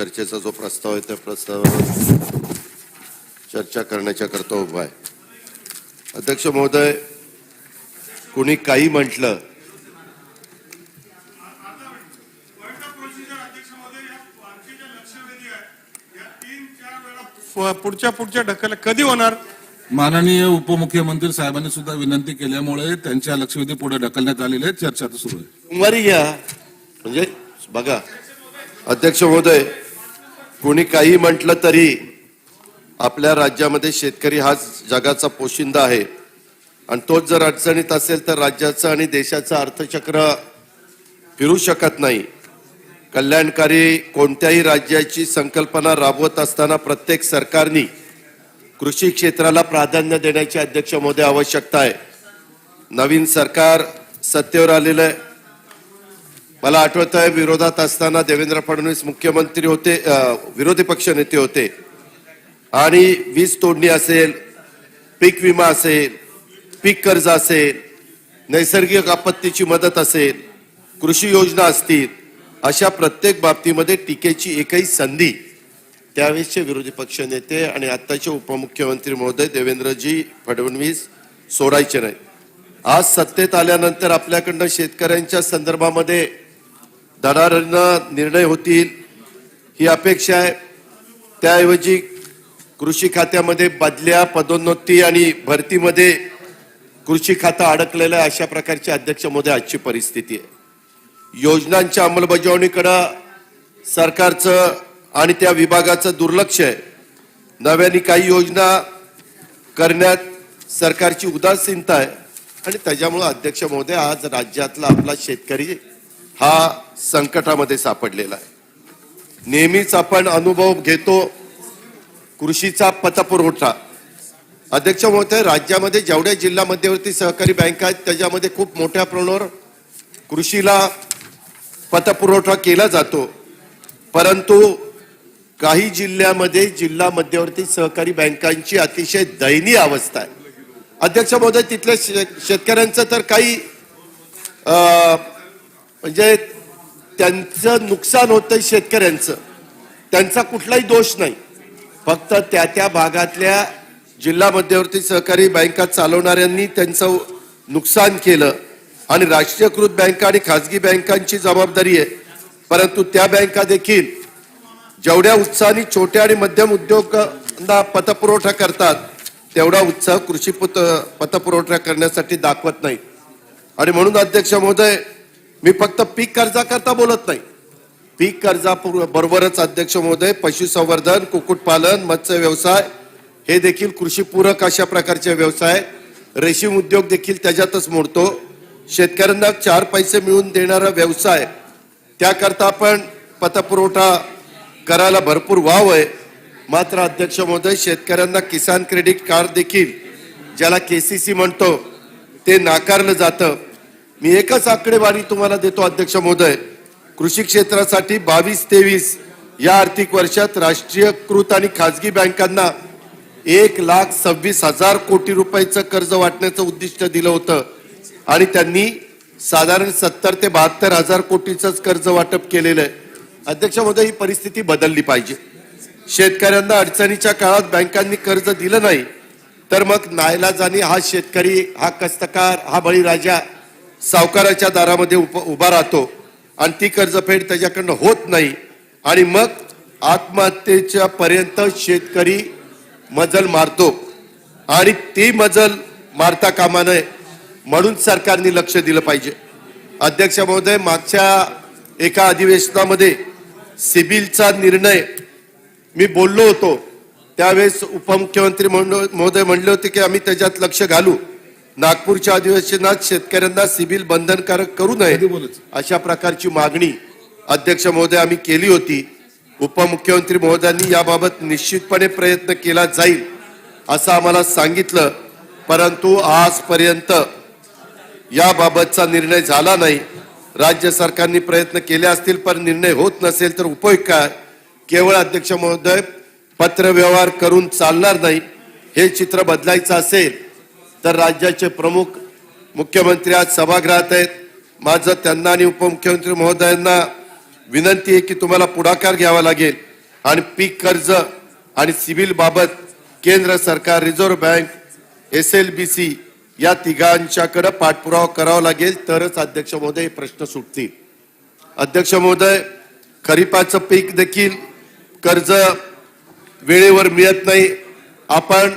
चर्चेचा जो प्रस्ताव आहे त्या प्रस्तावावर चर्चा करण्याच्या करता उभा आहे. अध्यक्ष महोदय, कुणी काही म्हटलं पुढच्या ढकल कधी होणार? माननीय उपमुख्यमंत्री साहेबांनी सुद्धा विनंती केल्यामुळे त्यांच्या लक्षवेधी पुढे ढकलण्यात आलेले आहे. चर्चा तर सुरू आहे. सोमवारी घ्या. म्हणजे बघा अध्यक्ष महोदय, कोणी काही म्हटलं तरी आपल्या राज्यामध्ये शेतकरी हाच जगाचा पोशिंदा आहे आणि तोच जर अडचणीत असेल तर राज्याचं आणि देशाचं अर्थचक्र फिरू शकत नाही. कल्याणकारी कोणत्याही राज्याची संकल्पना राबवत असताना प्रत्येक सरकारने कृषी क्षेत्राला प्राधान्य देण्याची अध्यक्ष महोदय आवश्यकता आहे. नवीन सरकार सत्तेवर आलेलं आहे. मला आठवत आहे विरोधात असताना देवेंद्र फडणवीस मुख्यमंत्री होते, विरोधी पक्ष नेते होते आणि वीज तोडणी असेल, पीक विमा असेल, पीक कर्ज असेल, नैसर्गिक आपत्तीची मदत असेल, कृषी योजना असतील, अशा प्रत्येक बाबतीमध्ये टीकेची एकही संधी त्यावेळेसचे विरोधी पक्ष नेते आणि आत्ताचे उपमुख्यमंत्री महोदय देवेंद्रजी फडणवीस सोडायचे नाही. आज सत्तेत आल्यानंतर आपल्याकडनं शेतकऱ्यांच्या संदर्भामध्ये धडाधडीनं निर्णय होतील ही अपेक्षा आहे. त्याऐवजी कृषी खात्यामध्ये बदल्या, पदोन्नती आणि भरतीमध्ये कृषी खातं अडकलेलं आहे. अशा प्रकारची अध्यक्ष महोदय आजची परिस्थिती आहे. योजनांच्या अंमलबजावणीकडं सरकारचं आणि त्या विभागाचं दुर्लक्ष आहे. नव्याने काही योजना करण्यात सरकारची उदासीनता आहे आणि त्याच्यामुळे अध्यक्ष महोदय आज राज्यातला आपला शेतकरी हा संकटामध्ये सापडलेला आहे. नेहमीच आपण अनुभव घेतो कृषीचा पतपुरवठा. अध्यक्ष महोदय, राज्यामध्ये जेवढ्या जिल्हा मध्यवर्ती सहकारी बँका आहेत त्याच्यामध्ये खूप मोठ्या प्रमाणावर कृषीला पतपुरवठा केला जातो, परंतु काही जिल्ह्यामध्ये जिल्हा मध्यवर्ती सहकारी बँकांची अतिशय दयनीय अवस्था आहे. अध्यक्ष महोदय, तिथल्या शेतकऱ्यांचं तर काही म्हणजे त्यांचं नुकसान होतंय शेतकऱ्यांचं, त्यांचा कुठलाही दोष नाही. फक्त त्या भागातल्या जिल्हा मध्यवर्ती सहकारी बँका चालवणाऱ्यांनी त्यांचं नुकसान केलं आणि राष्ट्रीयकृत बँका आणि खाजगी बँकांची जबाबदारी आहे. परंतु त्या बँका देखील जेवढ्या उत्साहाने छोट्या आणि मध्यम उद्योगांना पतपुरवठा करतात तेवढा उत्साह कृषी पतपुरवठा करण्यासाठी दाखवत नाही. आणि म्हणून अध्यक्ष महोदय, मी फक्त पीक कर्जाकरता बोलत नाही. पीक कर्जाबरोबरच अध्यक्ष महोदय पशुसंवर्धन, कुक्कुटपालन, मत्स्य व्यवसाय हे देखील कृषीपूरक अशा प्रकारचे व्यवसाय, रेशीम उद्योग देखील त्याच्यातच मोडतो. शेतकऱ्यांना 4 पैसे मिळवून देणारा व्यवसाय, त्याकरता आपण पतपुरवठा करायला भरपूर वाव आहे. मात्र अध्यक्ष महोदय, शेतकऱ्यांना किसान क्रेडिट कार्ड देखील, ज्याला KCC म्हणतो, ते नाकारलं जातं. मी एकच आकडेवारी तुम्हाला देतो अध्यक्ष महोदय. कृषी क्षेत्रासाठी 22-23 या आर्थिक वर्षात राष्ट्रीयकृत आणि खाजगी बँकांना 1,26,000 कोटी रुपयाचं कर्ज वाटण्याचं उद्दिष्ट दिलं होतं आणि त्यांनी साधारण 70 ते 72,000 कोटीचंच कर्ज वाटप केलेलं आहे. अध्यक्ष महोदय, ही परिस्थिती बदलली पाहिजे. शेतकऱ्यांना अडचणीच्या काळात बँकांनी कर्ज दिलं नाही तर मग नाईलाजाने हा शेतकरी, हा कष्टकार, हा बळीराजा सावकाराच्या दारामध्ये उभा राहतो आणि ती कर्जफेड त्याच्याकडनं होत नाही आणि मग आत्महत्येच्या पर्यंत शेतकरी मजल मारतो आणि ती मजल मारता कामा नये म्हणून सरकारने लक्ष दिलं पाहिजे. अध्यक्ष महोदय, मागच्या एका अधिवेशनामध्ये सिबिलचा निर्णय मी बोललो होतो. त्यावेळेस उपमुख्यमंत्री महोदय म्हणले होते की आम्ही त्याच्यात लक्ष घालू. नागपूरच्या अधिवेशनात शेतकऱ्यांना सिबिल बंधनकारक करू नये अशा प्रकारची मागणी अध्यक्ष महोदय आम्ही केली होती. उपमुख्यमंत्री महोदयांनी याबाबत निश्चितपणे प्रयत्न केला जाईल असं आम्हाला सांगितलं, परंतु आजपर्यंत याबाबतचा निर्णय झाला नाही. राज्य सरकारने प्रयत्न केले असतील पण निर्णय होत नसेल तर उपयोग काय? केवळ अध्यक्ष महोदय पत्रव्यवहार करून चालणार नाही. हे चित्र बदलायचं असेल तर राज्याचे प्रमुख मुख्यमंत्री आज सभागृहात आहेत. माझं त्यांना आणि उपमुख्यमंत्री महोदयांना विनंती आहे की तुम्हाला पुढाकार घ्यावा लागेल आणि पीक कर्ज आणि सिव्हिल बाबत केंद्र सरकार, रिझर्व्ह बँक, SLBC या तिघांच्याकडे पाठपुरावा करावा लागेल, तरच अध्यक्ष महोदय हे प्रश्न सुटतील. अध्यक्ष महोदय, खरीपाचं पीक देखील कर्ज वेळेवर मिळत नाही. आपण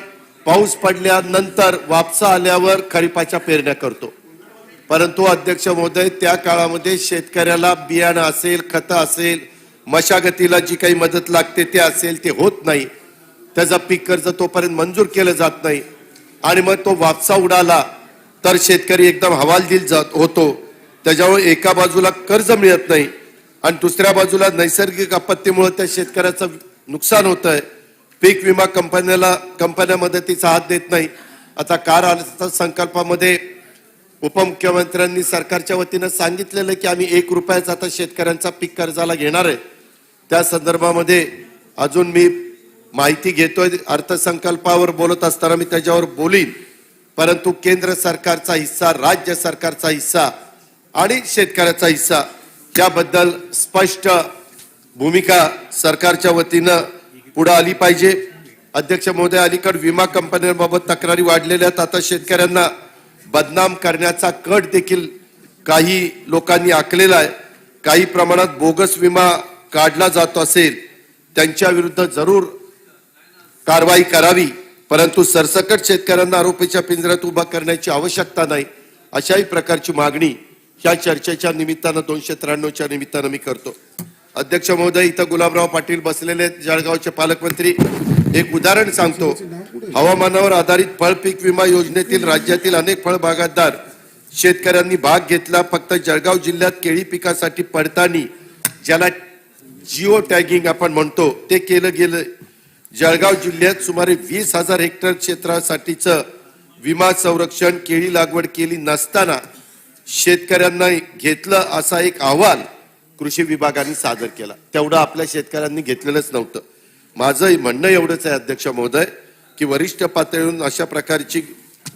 पाऊस पडल्यानंतर वापसा आल्यावर खरीपाच्या पेरण्या करतो, परंतु अध्यक्ष महोदय त्या काळामध्ये शेतकऱ्याला बियाणं असेल, खतं असेल, मशागतीला जी काही मदत लागते ते असेल, ते होत नाही. त्याचा पीक कर्ज तोपर्यंत मंजूर केलं जात नाही आणि मग तो वापसा उडाला तर शेतकरी एकदम हवालदिल होतो. त्याच्यामुळे एका बाजूला कर्ज मिळत नाही आणि दुसऱ्या बाजूला नैसर्गिक आपत्तीमुळे त्या शेतकऱ्याचं नुकसान होत आहे. पीक विमा कंपन्या मदतीचा हात देत नाही. आता कार अर्थसंकल्पामध्ये उपमुख्यमंत्र्यांनी सरकारच्या वतीनं सांगितलेलं की आम्ही 1 रुपयाचा आता शेतकऱ्यांचा पीक कर्जाला घेणार आहे. त्या संदर्भामध्ये अजून मी माहिती घेतोय. अर्थसंकल्पावर बोलत असताना मी त्याच्यावर बोलीन, परंतु केंद्र सरकारचा हिस्सा, राज्य सरकारचा हिस्सा आणि शेतकऱ्याचा हिस्सा याबद्दल स्पष्ट भूमिका सरकारच्या वतीनं पुढे आली पाहिजे. अध्यक्ष महोदय, अलीकडे विमा कंपन्यांबाबत तक्रारी वाढलेल्या आहेत. आता शेतकऱ्यांना बदनाम करण्याचा कट देखील काही लोकांनी आखलेला आहे. काही प्रमाणात बोगस विमा काढला जातो असेल त्यांच्या विरुद्ध जरूर कारवाई करावी, परंतु सरसकट शेतकऱ्यांना आरोपीच्या पिंजऱ्यात उभा करण्याची आवश्यकता नाही. अशाही प्रकारची मागणी ह्या चर्चेच्या निमित्तानं 293च्या निमित्तानं मी करतो. अध्यक्ष महोदय, इथं गुलाबराव पाटील बसलेले आहेत, जळगावचे पालकमंत्री. एक उदाहरण सांगतो. हवामानावर आधारित फळ पीक विमा योजनेतील राज्यातील अनेक फळ बागायतदार शेतकऱ्यांनी भाग घेतला. फक्त जळगाव जिल्ह्यात केळी पिकासाठी पडताळणी, ज्याला जिओ टॅगिंग आपण म्हणतो, ते केलं गेलं. जळगाव जिल्ह्यात सुमारे 20,000 हेक्टर क्षेत्रासाठीचं विमा संरक्षण केळी लागवड केली नसताना शेतकऱ्यांना घेतलं असा एक अहवाल कृषी विभागाने सादर केला. तेवढं आपल्या शेतकऱ्यांनी घेतलेलंच नव्हतं. माझं म्हणणं एवढंच आहे अध्यक्ष महोदय की वरिष्ठ पातळीवरून अशा प्रकारची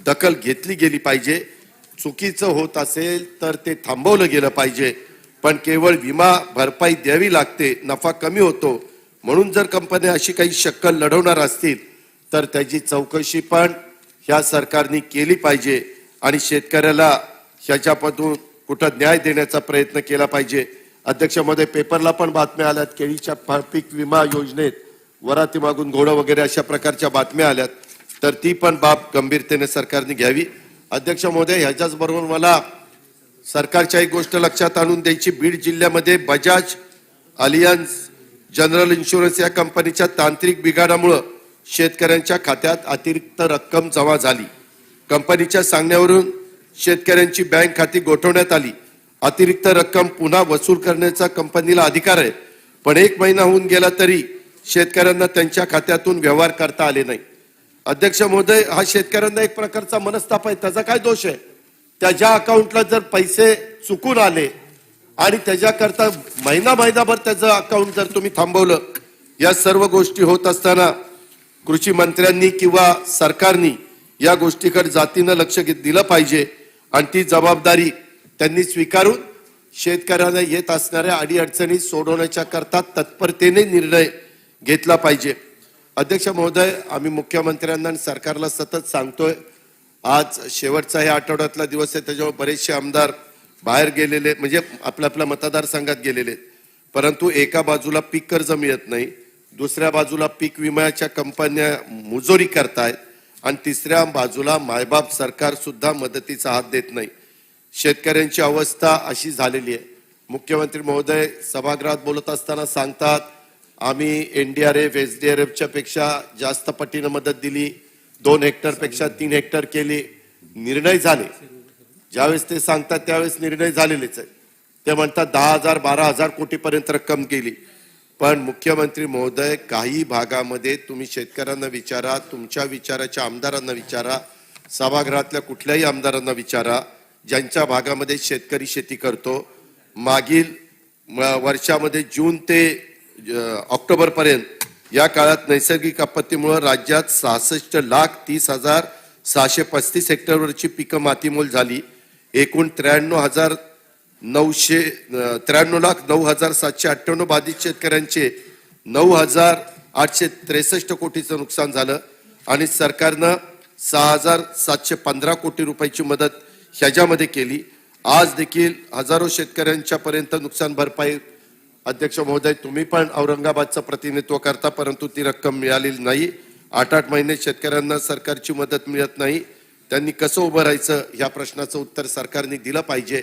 दखल घेतली गेली पाहिजे. चुकीचं होत असेल तर ते थांबवलं गेलं पाहिजे, पण केवळ विमा भरपाई द्यावी लागते, नफा कमी होतो म्हणून जर कंपन्या अशी काही शक्कल लढवणार असतील तर त्याची चौकशी पण ह्या सरकारने केली पाहिजे आणि शेतकऱ्याला ह्याच्यापासून कुठं न्याय देण्याचा प्रयत्न केला पाहिजे. अध्यक्ष महोदय, पेपरला पण बातम्या आल्यात केळीच्या पीक विमा योजनेत वराती मागून घोडं वगैरे अशा प्रकारच्या बातम्या आल्यात, तर ती पण बाब गंभीरतेने सरकारने घ्यावी. अध्यक्ष महोदय, ह्याच्याच बरोबर मला सरकारच्या एक गोष्ट लक्षात आणून द्यायची. बीड जिल्ह्यामध्ये बजाज अलियन्स जनरल इन्शुरन्स या कंपनीच्या तांत्रिक बिघाडामुळे शेतकऱ्यांच्या खात्यात अतिरिक्त रक्कम जमा झाली. कंपनीच्या सांगण्यावरून शेतकऱ्यांची बँक खाती गोठवण्यात आली. अतिरिक्त रक्कम पुन्हा वसूल करण्याचा कंपनीला अधिकार आहे, पण 1 महिना होऊन गेला तरी शेतकऱ्यांना त्यांच्या खात्यातून व्यवहार करता आले नाही. अध्यक्ष महोदय, हा शेतकऱ्यांना एक प्रकारचा मनस्ताप आहे. त्याचा काय दोष आहे? त्याच्या अकाउंटला जर पैसे चुकून आले आणि त्याच्याकरता महिनाभर त्याचं अकाउंट जर तुम्ही थांबवलं, या सर्व गोष्टी होत असताना कृषी मंत्र्यांनी किंवा सरकारनी या गोष्टीकडे जातीनं लक्ष दिलं पाहिजे आणि ती जबाबदारी त्यांनी स्वीकारून शेतकऱ्यांना येत असणाऱ्या अडीअडचणी सोडवण्याच्या करता तत्परतेने निर्णय घेतला पाहिजे. अध्यक्ष महोदय, आम्ही मुख्यमंत्र्यांना आणि सरकारला सतत सांगतोय, आज शेवटचा या आठवड्यातला दिवस आहे, त्याच्यावर बरेचसे आमदार बाहेर गेलेले, म्हणजे आपल्या मतदारसंघात गेलेले, परंतु एका बाजूला पीक कर्ज मिळत नाही, दुसऱ्या बाजूला पीक विम्याच्या कंपन्या मुजोरी करतायत आणि तिसऱ्या बाजूला मायबाप सरकार सुद्धा मदतीचा हात देत नाही. शेतकऱ्यांची अवस्था अशी झालेली आहे. मुख्यमंत्री महोदय सभागृहात बोलत असताना सांगतात, आम्ही NDRF SDRFच्या पेक्षा जास्त पटीनं मदत दिली, 2 हेक्टर पेक्षा 3 हेक्टर केली. निर्णय झाले, ज्यावेळेस ते सांगतात त्यावेळेस निर्णय झालेलेच आहे. ते म्हणतात 10,000 12,000 कोटीपर्यंत रक्कम केली. पण मुख्यमंत्री महोदय, काही भागामध्ये तुम्ही शेतकऱ्यांना विचारा, तुमच्या विचाराच्या आमदारांना विचारा, सभागृहातल्या कुठल्याही आमदारांना विचारा, ज्यांच्या भागामध्ये शेतकरी शेती करतो. मागील वर्षामध्ये जून ते ऑक्टोबर पर्यंत या काळात नैसर्गिक आपत्तीमुळे राज्यात 66,30,635 हेक्टरवरची पिकं मातीमोल झाली. एकूण 93,09,0798 बाधित शेतकऱ्यांचे 9,863 कोटीचं नुकसान झालं आणि सरकारनं 6,715 कोटी रुपयाची मदत ह्याच्यामध्ये केली. आज देखील हजारो शेतकऱ्यांच्या पर्यंत नुकसान भरपाई, अध्यक्ष महोदय तुम्ही पण औरंगाबादचं प्रतिनिधित्व करता, परंतु ती रक्कम मिळालेली नाही. 8-8 महिने शेतकऱ्यांना सरकारची मदत मिळत नाही. त्यांनी कसं उभं राहायचं ह्या प्रश्नाचं उत्तर सरकारने दिलं पाहिजे.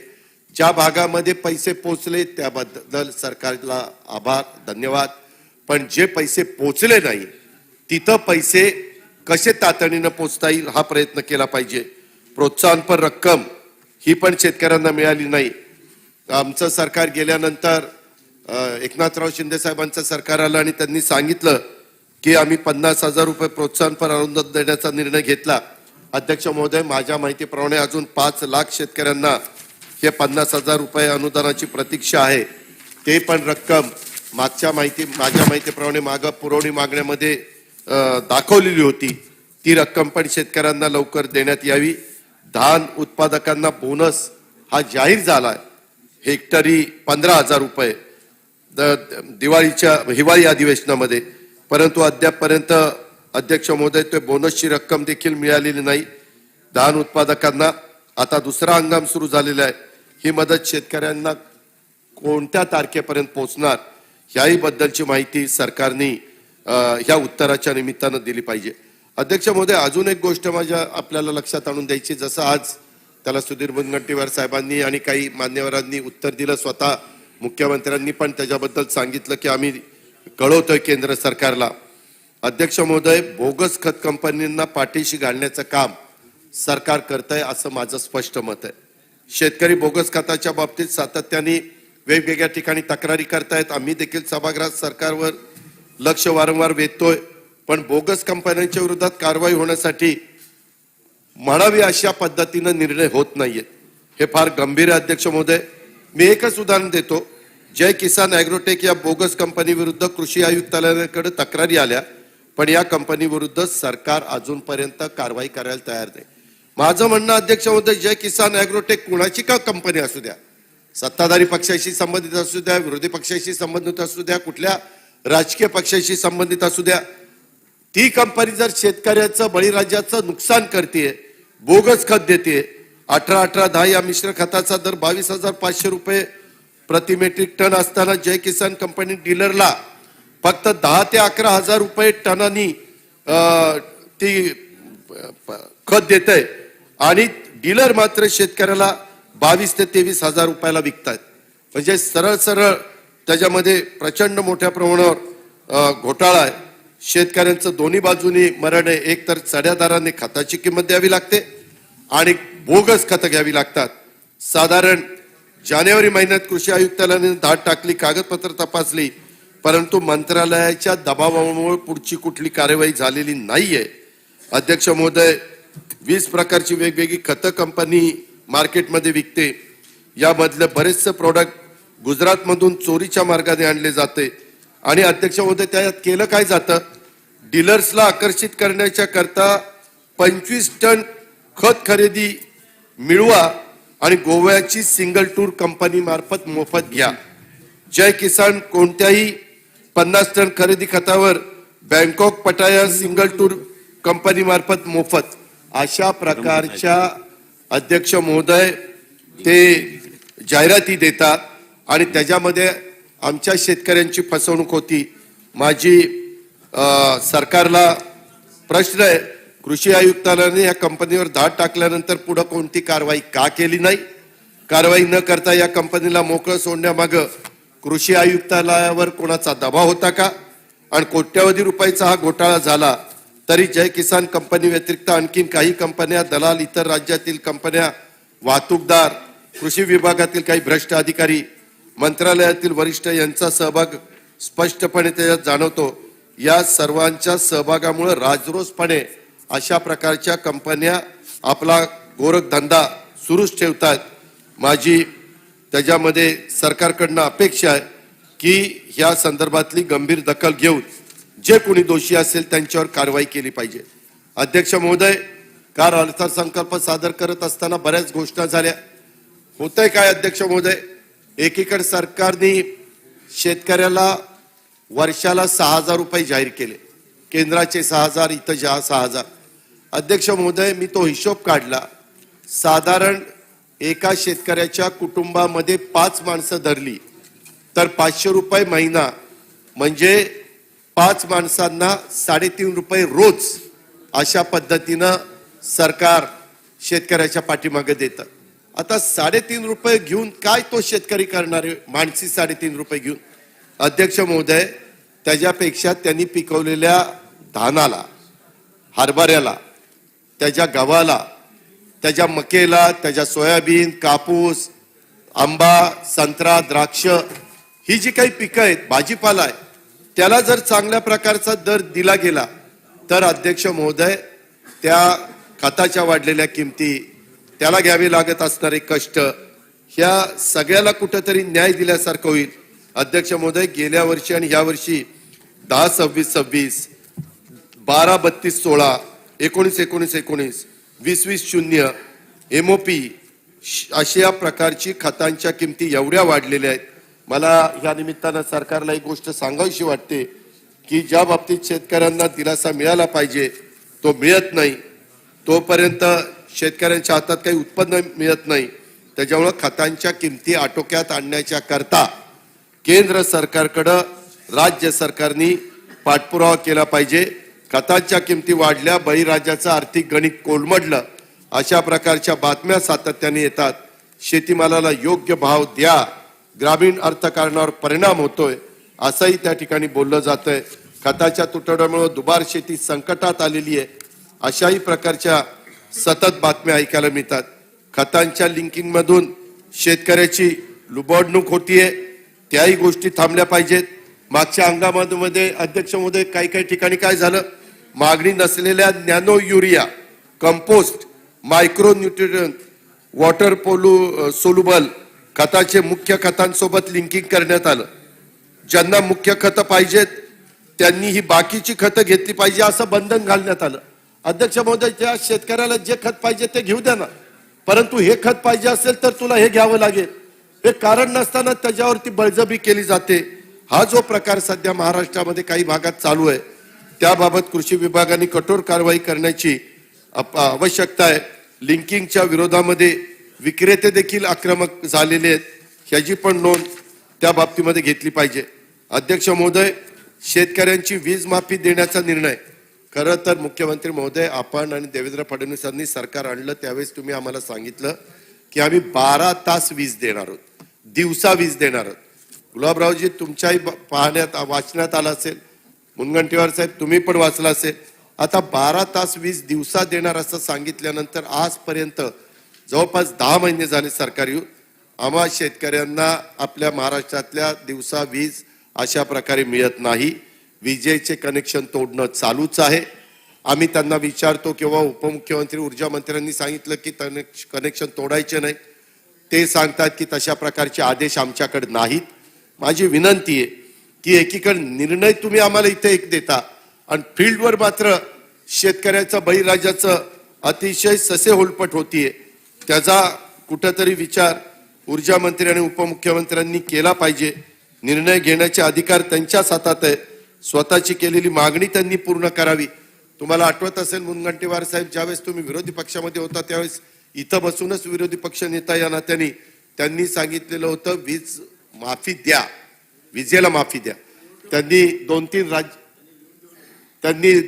ज्या भागामध्ये पैसे पोचले त्याबद्दल सरकारला आभार, धन्यवाद. पण जे पैसे पोचले नाही तिथं पैसे कसे तातडीनं पोचता येईल हा प्रयत्न केला पाहिजे. प्रोत्साहनपर रक्कम ही पण शेतकऱ्यांना मिळाली नाही. आमचं सरकार गेल्यानंतर एकनाथराव शिंदे साहेबांचं सरकार आलं आणि त्यांनी सांगितलं की आम्ही 50,000 रुपये प्रोत्साहनपर अनुदान देण्याचा निर्णय घेतला. अध्यक्ष महोदय, माझ्या माहितीप्रमाणे अजून 5 लाख शेतकऱ्यांना हे 50,000 रुपये अनुदानाची प्रतीक्षा आहे. ते पण रक्कम माझ्या माहितीप्रमाणे मागं पुरवणी मागण्यामध्ये दाखवलेली होती. ती रक्कम पण शेतकऱ्यांना लवकर देण्यात यावी. धान उत्पादकांना बोनस हा जाहीर झालाय, हेक्टरी 15,000 रुपये दिवाळीच्या हिवाळी अधिवेशनामध्ये, परंतु अद्यापपर्यंत अध्यक्ष महोदय ते बोनसची रक्कम देखील मिळालेली नाही. धान उत्पादकांना आता दुसरा हंगाम सुरू झालेला आहे. ही मदत शेतकऱ्यांना कोणत्या तारखेपर्यंत पोहोचणार याही बद्दलची माहिती सरकारने ह्या उत्तराच्या निमित्तानं दिली पाहिजे. अध्यक्ष महोदय, अजून एक गोष्ट माझ्या आपल्याला लक्षात आणून द्यायची. जसं आज त्याला सुधीर मुनगंटीवार साहेबांनी आणि काही मान्यवरांनी उत्तर दिलं, स्वतः मुख्यमंत्र्यांनी पण त्याच्याबद्दल सांगितलं की आम्ही कळवतोय केंद्र सरकारला. अध्यक्ष महोदय, बोगस खत कंपनींना पाठीशी घालण्याचं काम सरकार करतंय असं माझं स्पष्ट मत आहे. शेतकरी बोगस खताच्या बाबतीत सातत्याने वेगवेगळ्या ठिकाणी तक्रारी करतायत. आम्ही देखील सभागृहात सरकारवर लक्ष वारंवार वेधतोय, पण बोगस कंपन्यांच्या विरोधात कारवाई होण्यासाठी म्हणावी अशा पद्धतीनं निर्णय होत नाहीयेत. हे फार गंभीर आहे अध्यक्ष महोदय. मी एकच उदाहरण देतो. जय किसान ॲग्रोटेक या बोगस कंपनी विरुद्ध कृषी आयुक्तालयाकडे तक्रारी आल्या, पण या कंपनी विरुद्ध सरकार अजूनपर्यंत कारवाई करायला तयार नाही. माझं म्हणणं अध्यक्ष महोदय, जय किसान ॲग्रोटेक कुणाची का कंपनी असू द्या, सत्ताधारी पक्षाशी संबंधित असू द्या, विरोधी पक्षाशी संबंधित असू द्या, कुठल्या राजकीय पक्षाशी संबंधित असू द्या, ती कंपनी जर शेतकऱ्याचं बळीराजाचं नुकसान करते, बोगस खत देते, 18-18-10 या मिश्र खताचा दर 22,500 रुपये प्रति मेट्रिक टन असताना जय किसान कंपनी डीलरला फक्त 10 ते 11,000 रुपये टनानी ती खत देते आणि डीलर मात्र शेतकऱ्याला 22 ते 23,000 रुपयाला विकतात. म्हणजे सरळ सरळ त्याच्यामध्ये प्रचंड मोठ्या प्रमाणावर घोटाळा आहे. शेतकऱ्यांचं दोन्ही बाजूनी मरण आहे. एक तर चढ्या दराने खताची किंमत द्यावी लागते आणि बोगस खतं घ्यावी लागतात. साधारण जानेवारी महिन्यात कृषी आयुक्तालयाने धाड टाकली, कागदपत्र तपासली, परंतु मंत्रालयाच्या दबावामुळे पुढची कुठली कार्यवाही झालेली नाहीये. अध्यक्ष महोदय, 20 प्रकारची वेगवेगळी खतं कंपनी मार्केटमध्ये विकते. यामधले बरेचसे प्रोडक्ट गुजरातमधून चोरीच्या मार्गाने आणले जाते आणि अध्यक्ष महोदय, त्यात केलं काय जातं, डीलर्सला आकर्षित करण्याच्या करता 25 टन खत खरेदी मिळवा आणि गोव्याची सिंगल टूर कंपनी मार्फत मोफत घ्या. जय किसान कोणत्याही 50 टन खरेदी खतावर बँकॉक पटाया सिंगल टूर कंपनी मार्फत मोफत, अशा प्रकारच्या अध्यक्ष महोदय ते जाहिराती देतात आणि त्याच्यामध्ये आमच्या शेतकऱ्यांची फसवणूक होती. माझी सरकारला प्रश्न आहे, कृषी आयुक्तालयाने या कंपनीवर धाड टाकल्यानंतर पुढे कोणती कारवाई का केली नाही? कारवाई न करता या कंपनीला मोकळं सोडण्यामागं कृषी आयुक्तालयावर कोणाचा दबाव होता का? आणि कोट्यवधी रुपयाचा हा घोटाळा झाला तरी जय किसान कंपनी व्यतिरिक्त आणखीन काही कंपन्या, दलाल, इतर राज्यातील कंपन्या, वाहतूकदार, कृषी विभागातील काही भ्रष्ट अधिकारी, मंत्रालयातील वरिष्ठ यांचा सहभाग स्पष्टपणे त्याच्यात जाणवतो. या सर्वांच्या सहभागामुळे राजरोसपणे अशा प्रकारच्या कंपन्या आपला गोरखधंदा सुरूच ठेवतात. माझी त्याच्यामध्ये सरकारकडनं अपेक्षा आहे की या संदर्भातली गंभीर दखल घेऊन जे कोणी दोषी असेल त्यांच्यावर कारवाई केली पाहिजे. अध्यक्ष महोदय, काल अर्थसंकल्प सादर करत असताना बऱ्याच घोषणा झाल्या. होतंय काय अध्यक्ष महोदय, एकीकडे सरकारने शेतकऱ्याला वर्षाला 6,000 रुपये जाहीर केले. केंद्राचे 6,000, इथं 6,000. अध्यक्ष महोदय, मी तो हिशोब काढला. साधारण एका शेतकऱ्याच्या कुटुंबामध्ये 5 माणसं धरली तर 500 रुपये महिना, म्हणजे 5 माणसांना 3.5 रुपये रोज. अशा पद्धतीनं सरकार शेतकऱ्याच्या पाठीमागे देतं. आता 3.5 रुपये घेऊन काय तो शेतकरी करणार आहे? माणसी 3.5 रुपये घेऊन. अध्यक्ष महोदय, त्याच्यापेक्षा त्यांनी पिकवलेल्या धानाला, हरभऱ्याला, त्याच्या गव्हाला, त्याच्या मकेला, त्याच्या सोयाबीन, कापूस, आंबा, संत्रा, द्राक्ष, ही जी काही पिकं आहेत, भाजीपाला आहे, त्याला जर चांगल्या प्रकारचा दर दिला गेला तर अध्यक्ष महोदय, त्या खताच्या वाढलेल्या किमती, त्याला घ्यावे लागत असणारे कष्ट, ह्या सगळ्याला कुठंतरी न्याय दिल्यासारखं होईल. अध्यक्ष महोदय, गेल्या वर्षी आणि या वर्षी 10-26-26, 12-32-16, 19-19-19, 20-20-0, MOP, अशा प्रकारची खतांच्या किमती एवढ्या वाढलेल्या आहेत. मला या निमित्तानं सरकारला एक गोष्ट सांगावीशी वाटते की ज्या बाबतीत शेतकऱ्यांना दिलासा मिळाला पाहिजे तो मिळत नाही. तोपर्यंत शेतकऱ्यांच्या हातात काही उत्पन्न मिळत नाही. त्याच्यामुळे खतांच्या किमती आटोक्यात आणण्याच्या करता केंद्र सरकारकडं राज्य सरकारनी पाठपुरावा केला पाहिजे. खतांच्या किमती वाढल्या, बळीराजाचं आर्थिक गणित कोलमडलं, अशा प्रकारच्या बातम्या सातत्याने येतात. शेतीमालाला योग्य भाव द्या, ग्रामीण अर्थकारणावर परिणाम होतोय असंही त्या ठिकाणी बोललं जातंय. खताच्या तुटवड्यामुळे दुबार शेती संकटात आलेली आहे, अशाही प्रकारच्या सतत बातम्या ऐकायला मिळतात. खतांच्या लिंकिंग मधून शेतकऱ्याची लुबाडणूक होतीये, त्याही गोष्टी थांबल्या पाहिजेत. मागच्या हंगामामध्ये अध्यक्ष महोदय, काही ठिकाणी काय झालं, मागणी नसलेल्या nano urea, compost, micro nutrient, water soluble खताचे मुख्य खतांसोबत लिंकिंग करण्यात आलं. ज्यांना मुख्य खतं पाहिजेत त्यांनी ही बाकीची खतं घेतली पाहिजे असं बंधन घालण्यात आलं. अध्यक्ष महोदय, त्या शेतकऱ्याला जे खत पाहिजे ते घेऊ द्या ना, परंतु हे खत पाहिजे असेल तर तुला हे घ्यावं लागेल, हे कारण नसताना त्याच्यावरती बळजबरी केली जाते. हा जो प्रकार सध्या महाराष्ट्रामध्ये काही भागात चालू आहे, त्याबाबत कृषी विभागाने कठोर कारवाई करण्याची आवश्यकता आहे. लिंकिंगच्या विरोधामध्ये विक्रेते देखील आक्रमक झालेले आहेत, ह्याची पण नोंद त्या बाबतीमध्ये घेतली पाहिजे. अध्यक्ष महोदय, शेतकऱ्यांची वीज माफी देण्याचा निर्णय, खरं तर मुख्यमंत्री महोदय, आपण आणि देवेंद्र फडणवीसांनी सरकार आणलं त्यावेळेस तुम्ही आम्हाला सांगितलं की आम्ही 12 तास वीज देणार आहोत, दिवसा वीज देणार आहोत. गुलाबरावजी, तुमच्याही वाचण्यात आलं असेल, मुनगंटीवार साहेब तुम्ही पण वाचला असेल. आता 12 तास वीज दिवसा देणार असं सांगितल्यानंतर आजपर्यंत जवळपास 10 महिने झाले सरकार येऊन, आम्हा शेतकऱ्यांना आपल्या महाराष्ट्रातल्या दिवसा वीज अशा प्रकारे मिळत नाही. विजेचे कनेक्शन तोडणं चालूच आहे. आम्ही त्यांना विचारतो किंवा उपमुख्यमंत्री ऊर्जा मंत्र्यांनी सांगितलं की कनेक्शन तोडायचे नाही, ते सांगतात की तशा प्रकारचे आदेश आमच्याकडे नाहीत. माझी विनंती आहे की एकीकडे निर्णय तुम्ही आम्हाला इथे एक देता आणि फील्डवर मात्र शेतकऱ्याचं, बळीराजाचं अतिशय ससे होलपट होतीये. त्याचा कुठंतरी विचार ऊर्जा मंत्री आणि उपमुख्यमंत्र्यांनी केला पाहिजे. निर्णय घेण्याचे अधिकार त्यांच्याच हातात आहे. स्वतःची केलेली मागणी त्यांनी पूर्ण करावी. तुम्हाला आठवत असेल मुनगंटीवार साहेब, ज्यावेळेस तुम्ही विरोधी पक्षामध्ये होता त्यावेळेस इथं बसूनच विरोधी पक्ष नेता या नात्याने त्यांनी सांगितलेलं होतं वीज माफी द्या, विजेला माफी द्या. त्यांनी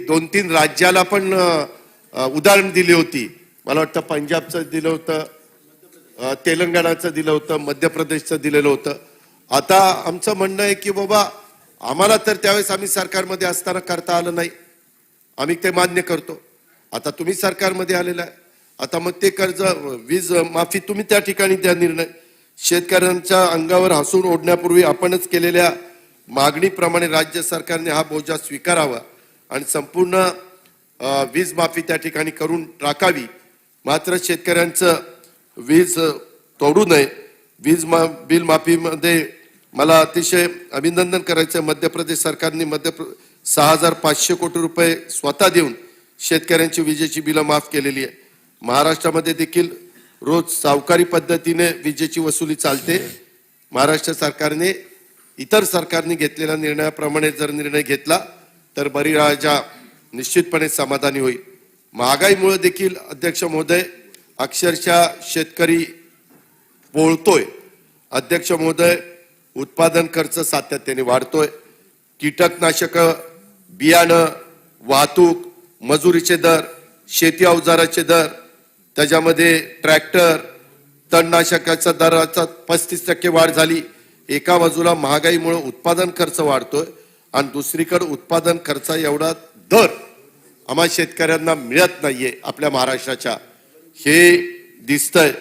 2-3 राज्याला पण उदाहरण दिली होती. मला वाटतं पंजाबचं दिलं होतं, तेलंगणाचं दिलं होतं, मध्य प्रदेशचं दिलेलं होतं. आता आमचं म्हणणं आहे की बाबा, आम्हाला तर त्यावेळेस आम्ही सरकारमध्ये असताना करता आलं नाही, आम्ही ते मान्य करतो. आता तुम्ही सरकारमध्ये आलेला आहे, आता मग ते कर्ज, वीज माफी तुम्ही त्या ठिकाणी द्या निर्णय. शेतकऱ्यांच्या अंगावर हसून ओढण्यापूर्वी आपणच केलेल्या मागणीप्रमाणे राज्य सरकारने हा बोजा स्वीकारावा आणि संपूर्ण वीज माफी त्या ठिकाणी करून टाकावी. मात्र शेतकऱ्यांचं वीज तोडू नये. बिल माफीमध्ये मला अतिशय अभिनंदन करायचं. मध्य प्रदेश सरकारने 6,500 कोटी रुपये स्वतः देऊन शेतकऱ्यांची विजेची बिलं माफ केलेली आहे. महाराष्ट्रामध्ये देखील रोज सावकारी पद्धतीने विजेची वसुली चालते. महाराष्ट्र सरकारने इतर सरकारने घेतलेल्या निर्णयाप्रमाणे जर निर्णय घेतला तर बळीराजा निश्चितपणे समाधानी होईल. महागाईमुळे देखील अध्यक्ष महोदय अक्षरशः शेतकरी बोलतोय. अध्यक्ष महोदय उत्पादन खर्च सातत्याने वाढतोय. कीटकनाशक, बियाणं, वाहतूक, मजुरीचे दर, शेती अवजाराचे दर, त्याच्यामध्ये ट्रॅक्टर, तणनाशकाच्या दराचा 35% वाढ झाली. एका बाजूला महागाईमुळे उत्पादन खर्च वाढतोय आणि दुसरीकडे उत्पादन खर्च एवढा दर आम्हा शेतकऱ्यांना मिळत नाहीये आपल्या महाराष्ट्राच्या. हे दिसतंय.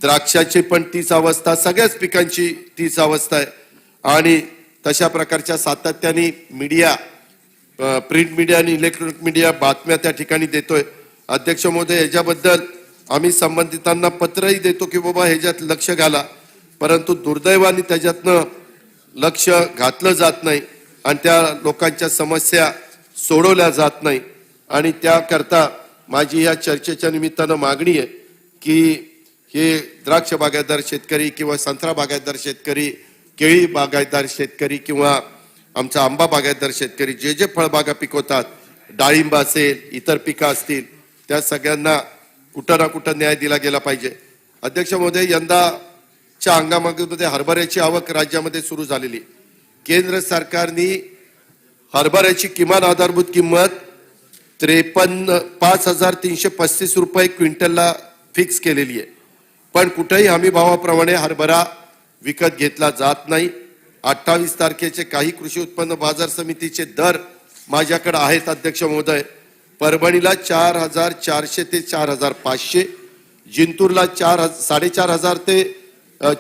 द्राक्षाची पण तीच अवस्था, सगळ्याच पिकांची तीच अवस्था आहे. आणि तशा प्रकारच्या सातत्याने मीडिया, प्रिंट मीडिया आणि इलेक्ट्रॉनिक मीडिया बातम्या त्या ठिकाणी देतोय. अध्यक्ष महोदय, याच्याबद्दल आम्ही संबंधितांना पत्रही देतो की बाबा ह्याच्यात लक्ष घाला, परंतु दुर्दैवाने त्याच्यातनं लक्ष घातलं जात नाही आणि त्या लोकांच्या समस्या सोडवल्या जात नाही. आणि त्याकरता माझी या चर्चेच्या निमित्तानं मागणी आहे की हे द्राक्ष बागायतदार शेतकरी किंवा संत्रा बागायतदार शेतकरी, केळी बागायतदार शेतकरी किंवा आमचा आंबा बागायतदार शेतकरी जे जे फळबागा पिकवतात, डाळिंब असेल, इतर पिकं असतील, त्या सगळ्यांना कुठं ना कुठं न्याय दिला गेला पाहिजे. अध्यक्ष महोदय, यंदाच्या हंगामामध्ये हरभऱ्याची आवक राज्यामध्ये सुरू झालेली. केंद्र सरकारने हरभऱ्याची किमान आधारभूत किंमत 5,335 रुपये क्विंटलला फिक्स केलेली आहे. पण कुठेही हमी भावाप्रमाणे हरभरा विकत घेतला जात नाही. 28 तारखेचे काही कृषी उत्पन्न बाजार समितीचे दर माझ्याकडे आहेत अध्यक्ष महोदय. परभणीला 4,400 ते 4,500, जिंतूरला 4,500 ते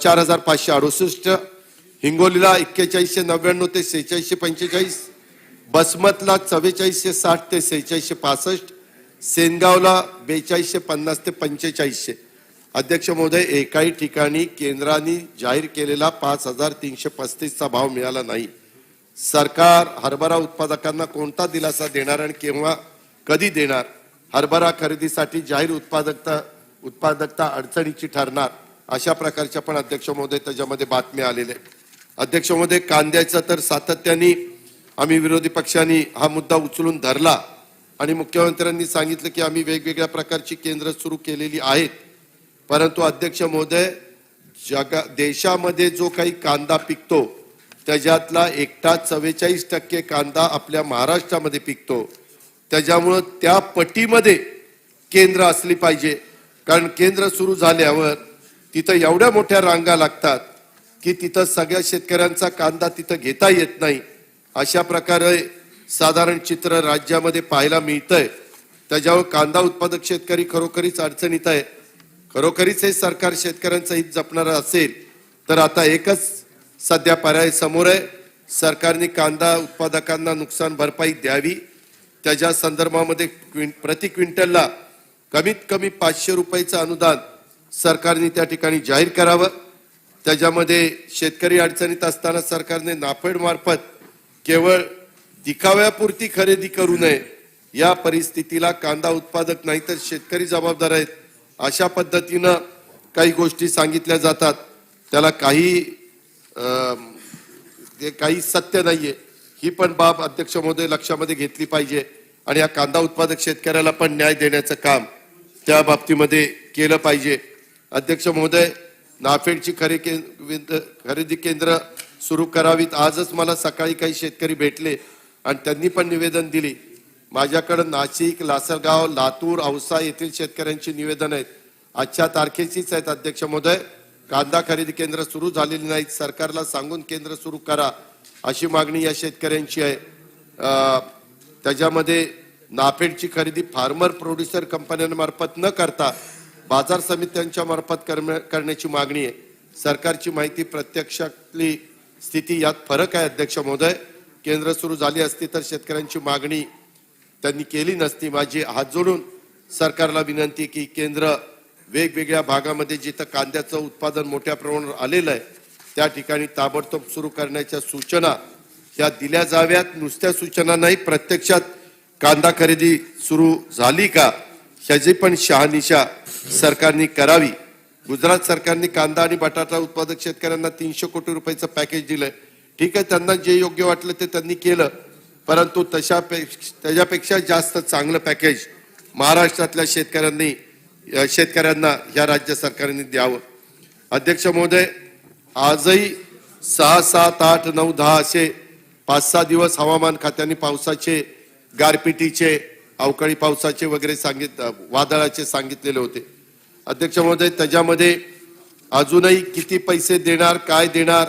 4,568, हिंगोलीला 4199 ते 4645, बसमतला 4460 ते 4665, सेनगावला 4250 ते 4500. अध्यक्ष महोदय, एकाही ठिकाणी केंद्राने जाहीर केलेला 5,335 चा भाव मिळाला नाही. सरकार हरभरा उत्पादकांना कोणता दिलासा देणार आणि केव्हा कधी देणार? हरभरा खरेदीसाठी जाहीर उत्पादकता अडचणीची ठरणार, अशा प्रकारच्या पण अध्यक्ष महोदय त्याच्यामध्ये बातम्या आलेल्या आहेत. अध्यक्ष महोदय, कांद्याचं तर सातत्याने आम्ही विरोधी पक्षांनी हा मुद्दा उचलून धरला आणि मुख्यमंत्र्यांनी सांगितलं की आम्ही वेगवेगळ्या प्रकारची केंद्र सुरू केलेली आहेत. परंतु अध्यक्ष महोदय, देशामध्ये जो काही कांदा पिकतो त्याच्यातला एकटा 44% कांदा आपल्या महाराष्ट्रामध्ये पिकतो. त्याच्यामुळं त्या पट्टीमध्ये केंद्र असली पाहिजे, कारण केंद्र सुरू झाल्यावर तिथं एवढ्या मोठ्या रांगा लागतात की तिथं सगळ्या शेतकऱ्यांचा कांदा तिथं घेता येत नाही. अशा प्रकारे साधारण चित्र राज्यामध्ये पाहायला मिळतंय. त्याच्यावर कांदा उत्पादक शेतकरी खरोखरीच अडचणीत आहे. खरोखरीच हे सरकार शेतकऱ्यांचं हित जपणार असेल तर आता एकच सध्या पर्याय समोर आहे. सरकारने कांदा उत्पादकांना नुकसान भरपाई द्यावी. त्याच्या संदर्भामध्ये प्रति क्विंटलला कमीत कमी 500 रुपयाचं अनुदान सरकारने त्या ठिकाणी जाहीर करावं. त्याच्यामध्ये शेतकरी अडचणीत असताना सरकारने नाफेड मार्फत केवळ दिखाव्यापुरती खरेदी करू नये. या परिस्थितीला कांदा उत्पादक नाही तर शेतकरी जबाबदार आहेत, अशा पद्धतीनं काही गोष्टी सांगितल्या जातात. त्याला काही सत्य नाहीये. ही पण बाब अध्यक्ष महोदय लक्षामध्ये घेतली पाहिजे आणि या कांदा उत्पादक शेतकऱ्याला पण न्याय देण्याचं काम त्या बाबतीमध्ये केलं पाहिजे. अध्यक्ष महोदय, नाफेडची खरेदी केंद्र सुरू करावीत. आजच मला सकाळी काही शेतकरी भेटले आणि त्यांनी पण निवेदन दिली. माझ्याकडे नाशिक, लासलगाव, लातूर, औसा येथील शेतकऱ्यांची निवेदन आहेत. आजच्या तारखेचीच आहेत अध्यक्ष महोदय. कांदा खरेदी केंद्र सुरू झालेली नाहीत, सरकारला सांगून केंद्र सुरू करा, अशी मागणी या शेतकऱ्यांची आहे. त्याच्यामध्ये नाफेडची खरेदी फार्मर प्रोड्युसर कंपन्यांमार्फत न करता बाजार समित्यांच्या मार्फत करण्याची मागणी आहे. सरकारची माहिती प्रत्यक्षातली स्थिती यात फरक आहे अध्यक्ष महोदय. केंद्र सुरू झाली असती तर शेतकऱ्यांची मागणी त्यांनी केली नसती. माझी हात जोडून सरकारला विनंती की केंद्र वेगवेगळ्या भागामध्ये जिथं कांद्याचं उत्पादन मोठ्या प्रमाणावर आलेलं आहे त्या ठिकाणी ताबडतोब सुरू करण्याच्या सूचना या दिल्या जाव्यात. नुसत्या सूचना नाही, प्रत्यक्षात कांदा खरेदी सुरू झाली का ह्याची पण शहानिशा सरकारने करावी. गुजरात सरकारने कांदा आणि बटाटा उत्पादक शेतकऱ्यांना 300 कोटी रुपयाचं पॅकेज दिलंय. ठीक आहे, त्यांना जे योग्य वाटलं ते त्यांनी केलं, परंतु त्याच्यापेक्षा जास्त चांगलं पॅकेज महाराष्ट्रातल्या शेतकऱ्यांना या राज्य सरकारने द्यावं. अध्यक्ष महोदय, आजही 6, 7, 8, 9, 10 असे 5-6 दिवस हवामान खात्याने पावसाचे, गारपिटीचे, अवकाळी पावसाचे वगैरे वादळाचे सांगितलेले होते. अध्यक्ष महोदय, त्याच्यामध्ये अजूनही किती पैसे देणार, काय देणार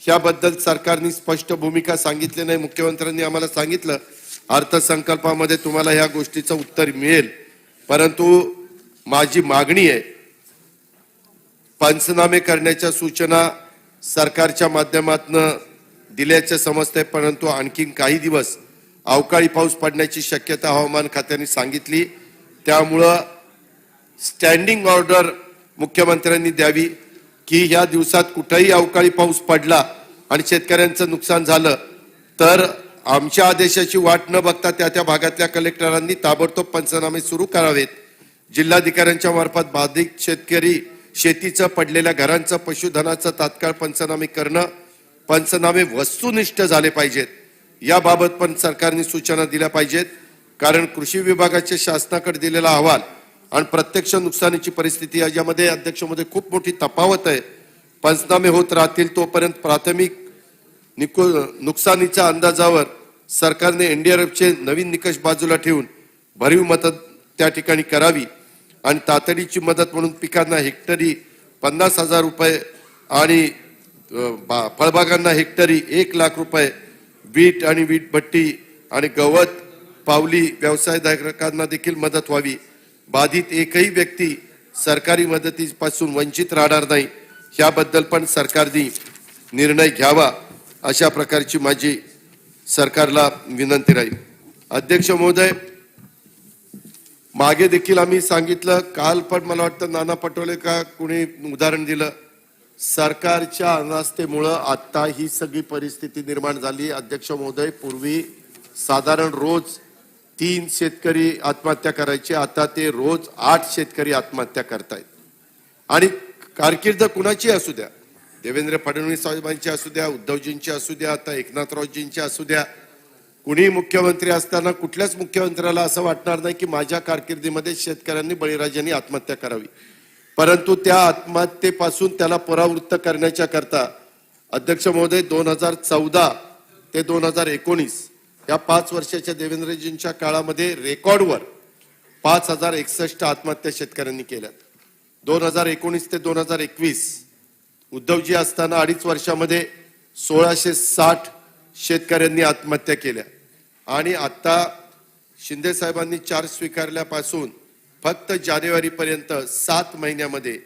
याबद्दल सरकारने स्पष्ट भूमिका सांगितली नाही. मुख्यमंत्र्यांनी आम्हाला सांगितलं अर्थसंकल्पामध्ये तुम्हाला ह्या गोष्टीचं उत्तर मिळेल, परंतु माझी मागणी आहे, पंचनामे करण्याच्या सूचना सरकारच्या माध्यमातून दिल्याचे समजते, परंतु आणखीन काही दिवस अवकाळी पाऊस पडण्याची शक्यता हवामान खात्याने सांगितली. त्यामुळं स्टँडिंग ऑर्डर मुख्यमंत्र्यांनी द्यावी की या दिवसात कुठेही अवकाळी पाऊस पडला आणि शेतकऱ्यांचं नुकसान झालं तर आमच्या आदेशाची वाट न बघता त्या भागातल्या कलेक्टरांनी ताबडतोब पंचनामे सुरू करावेत. जिल्हाधिकाऱ्यांच्या मार्फत बाधित शेतकरी शेतीचं, पडलेल्या घरांचं, पशुधनाचं तात्काळ पंचनामे करणं, पंचनामे वस्तुनिष्ठ झाले पाहिजेत याबाबत पण सरकारने सूचना दिल्या पाहिजेत. कारण कृषी विभागाचे शासनाकडे दिलेला अहवाल आणि प्रत्यक्ष नुकसानीची परिस्थिती याच्यामध्ये अध्यक्ष मध्ये खूप मोठी तफावत आहे. पंचनामे होत राहतील तोपर्यंत प्राथमिक नुकसानीच्या अंदाजावर सरकारने एनडीआरएफचे नवीन निकष बाजूला ठेवून भरीव मदत त्या ठिकाणी करावी आणि तातडीची मदत म्हणून पिकांना हेक्टरी 50,000 रुपये आणि फळबागांना हेक्टरी 1,00,000 रुपये, वीट आणि वीट भट्टी आणि गवत पावली व्यवसायधारकांना देखील मदत व्हावी. बाधित एकही व्यक्ती सरकारी मदतीपासून वंचित राहणार नाही याबद्दल पण सरकारने निर्णय घ्यावा, अशा प्रकारची माझी सरकारला विनंती राहील. अध्यक्ष महोदय, मागे देखील आम्ही सांगितलं, काल पण मला वाटतं नाना पटोले का कुणी उदाहरण दिलं, सरकारच्या अनास्थेमुळं आता ही सगळी परिस्थिती निर्माण झाली. अध्यक्ष महोदय, पूर्वी साधारण रोज 3 शेतकरी आत्महत्या करायचे, आता ते रोज 8 शेतकरी आत्महत्या करतायत. आणि कारकीर्द कुणाची असू द्या, देवेंद्र फडणवीस साहेबांची असू द्या, उद्धवजींची असू द्या, आता एकनाथरावजींची असू द्या, कुणी मुख्यमंत्री असताना कुठल्याच मुख्यमंत्र्याला असं वाटणार नाही की माझ्या कारकिर्दीमध्ये शेतकऱ्यांनी, बळीराजांनी आत्महत्या करावी. परंतु त्या आत्महत्येपासून त्याला परावृत्त करण्याच्या करता अध्यक्ष महोदय 2014 ते 2019 या 5 वर्षाच्या देवेंद्रजींच्या काळामध्ये रेकॉर्डवर 5,061 आत्महत्या शेतकऱ्यांनी केल्यात. 2019 ते 2021 उद्धवजी असताना 2.5 वर्षामध्ये 1,660 शेतकऱ्यांनी आत्महत्या केल्या. आणि आता शिंदे साहेबांनी चार्ज स्वीकारल्यापासून फक्त जानेवारी पर्यंत 7 महिन्यामध्ये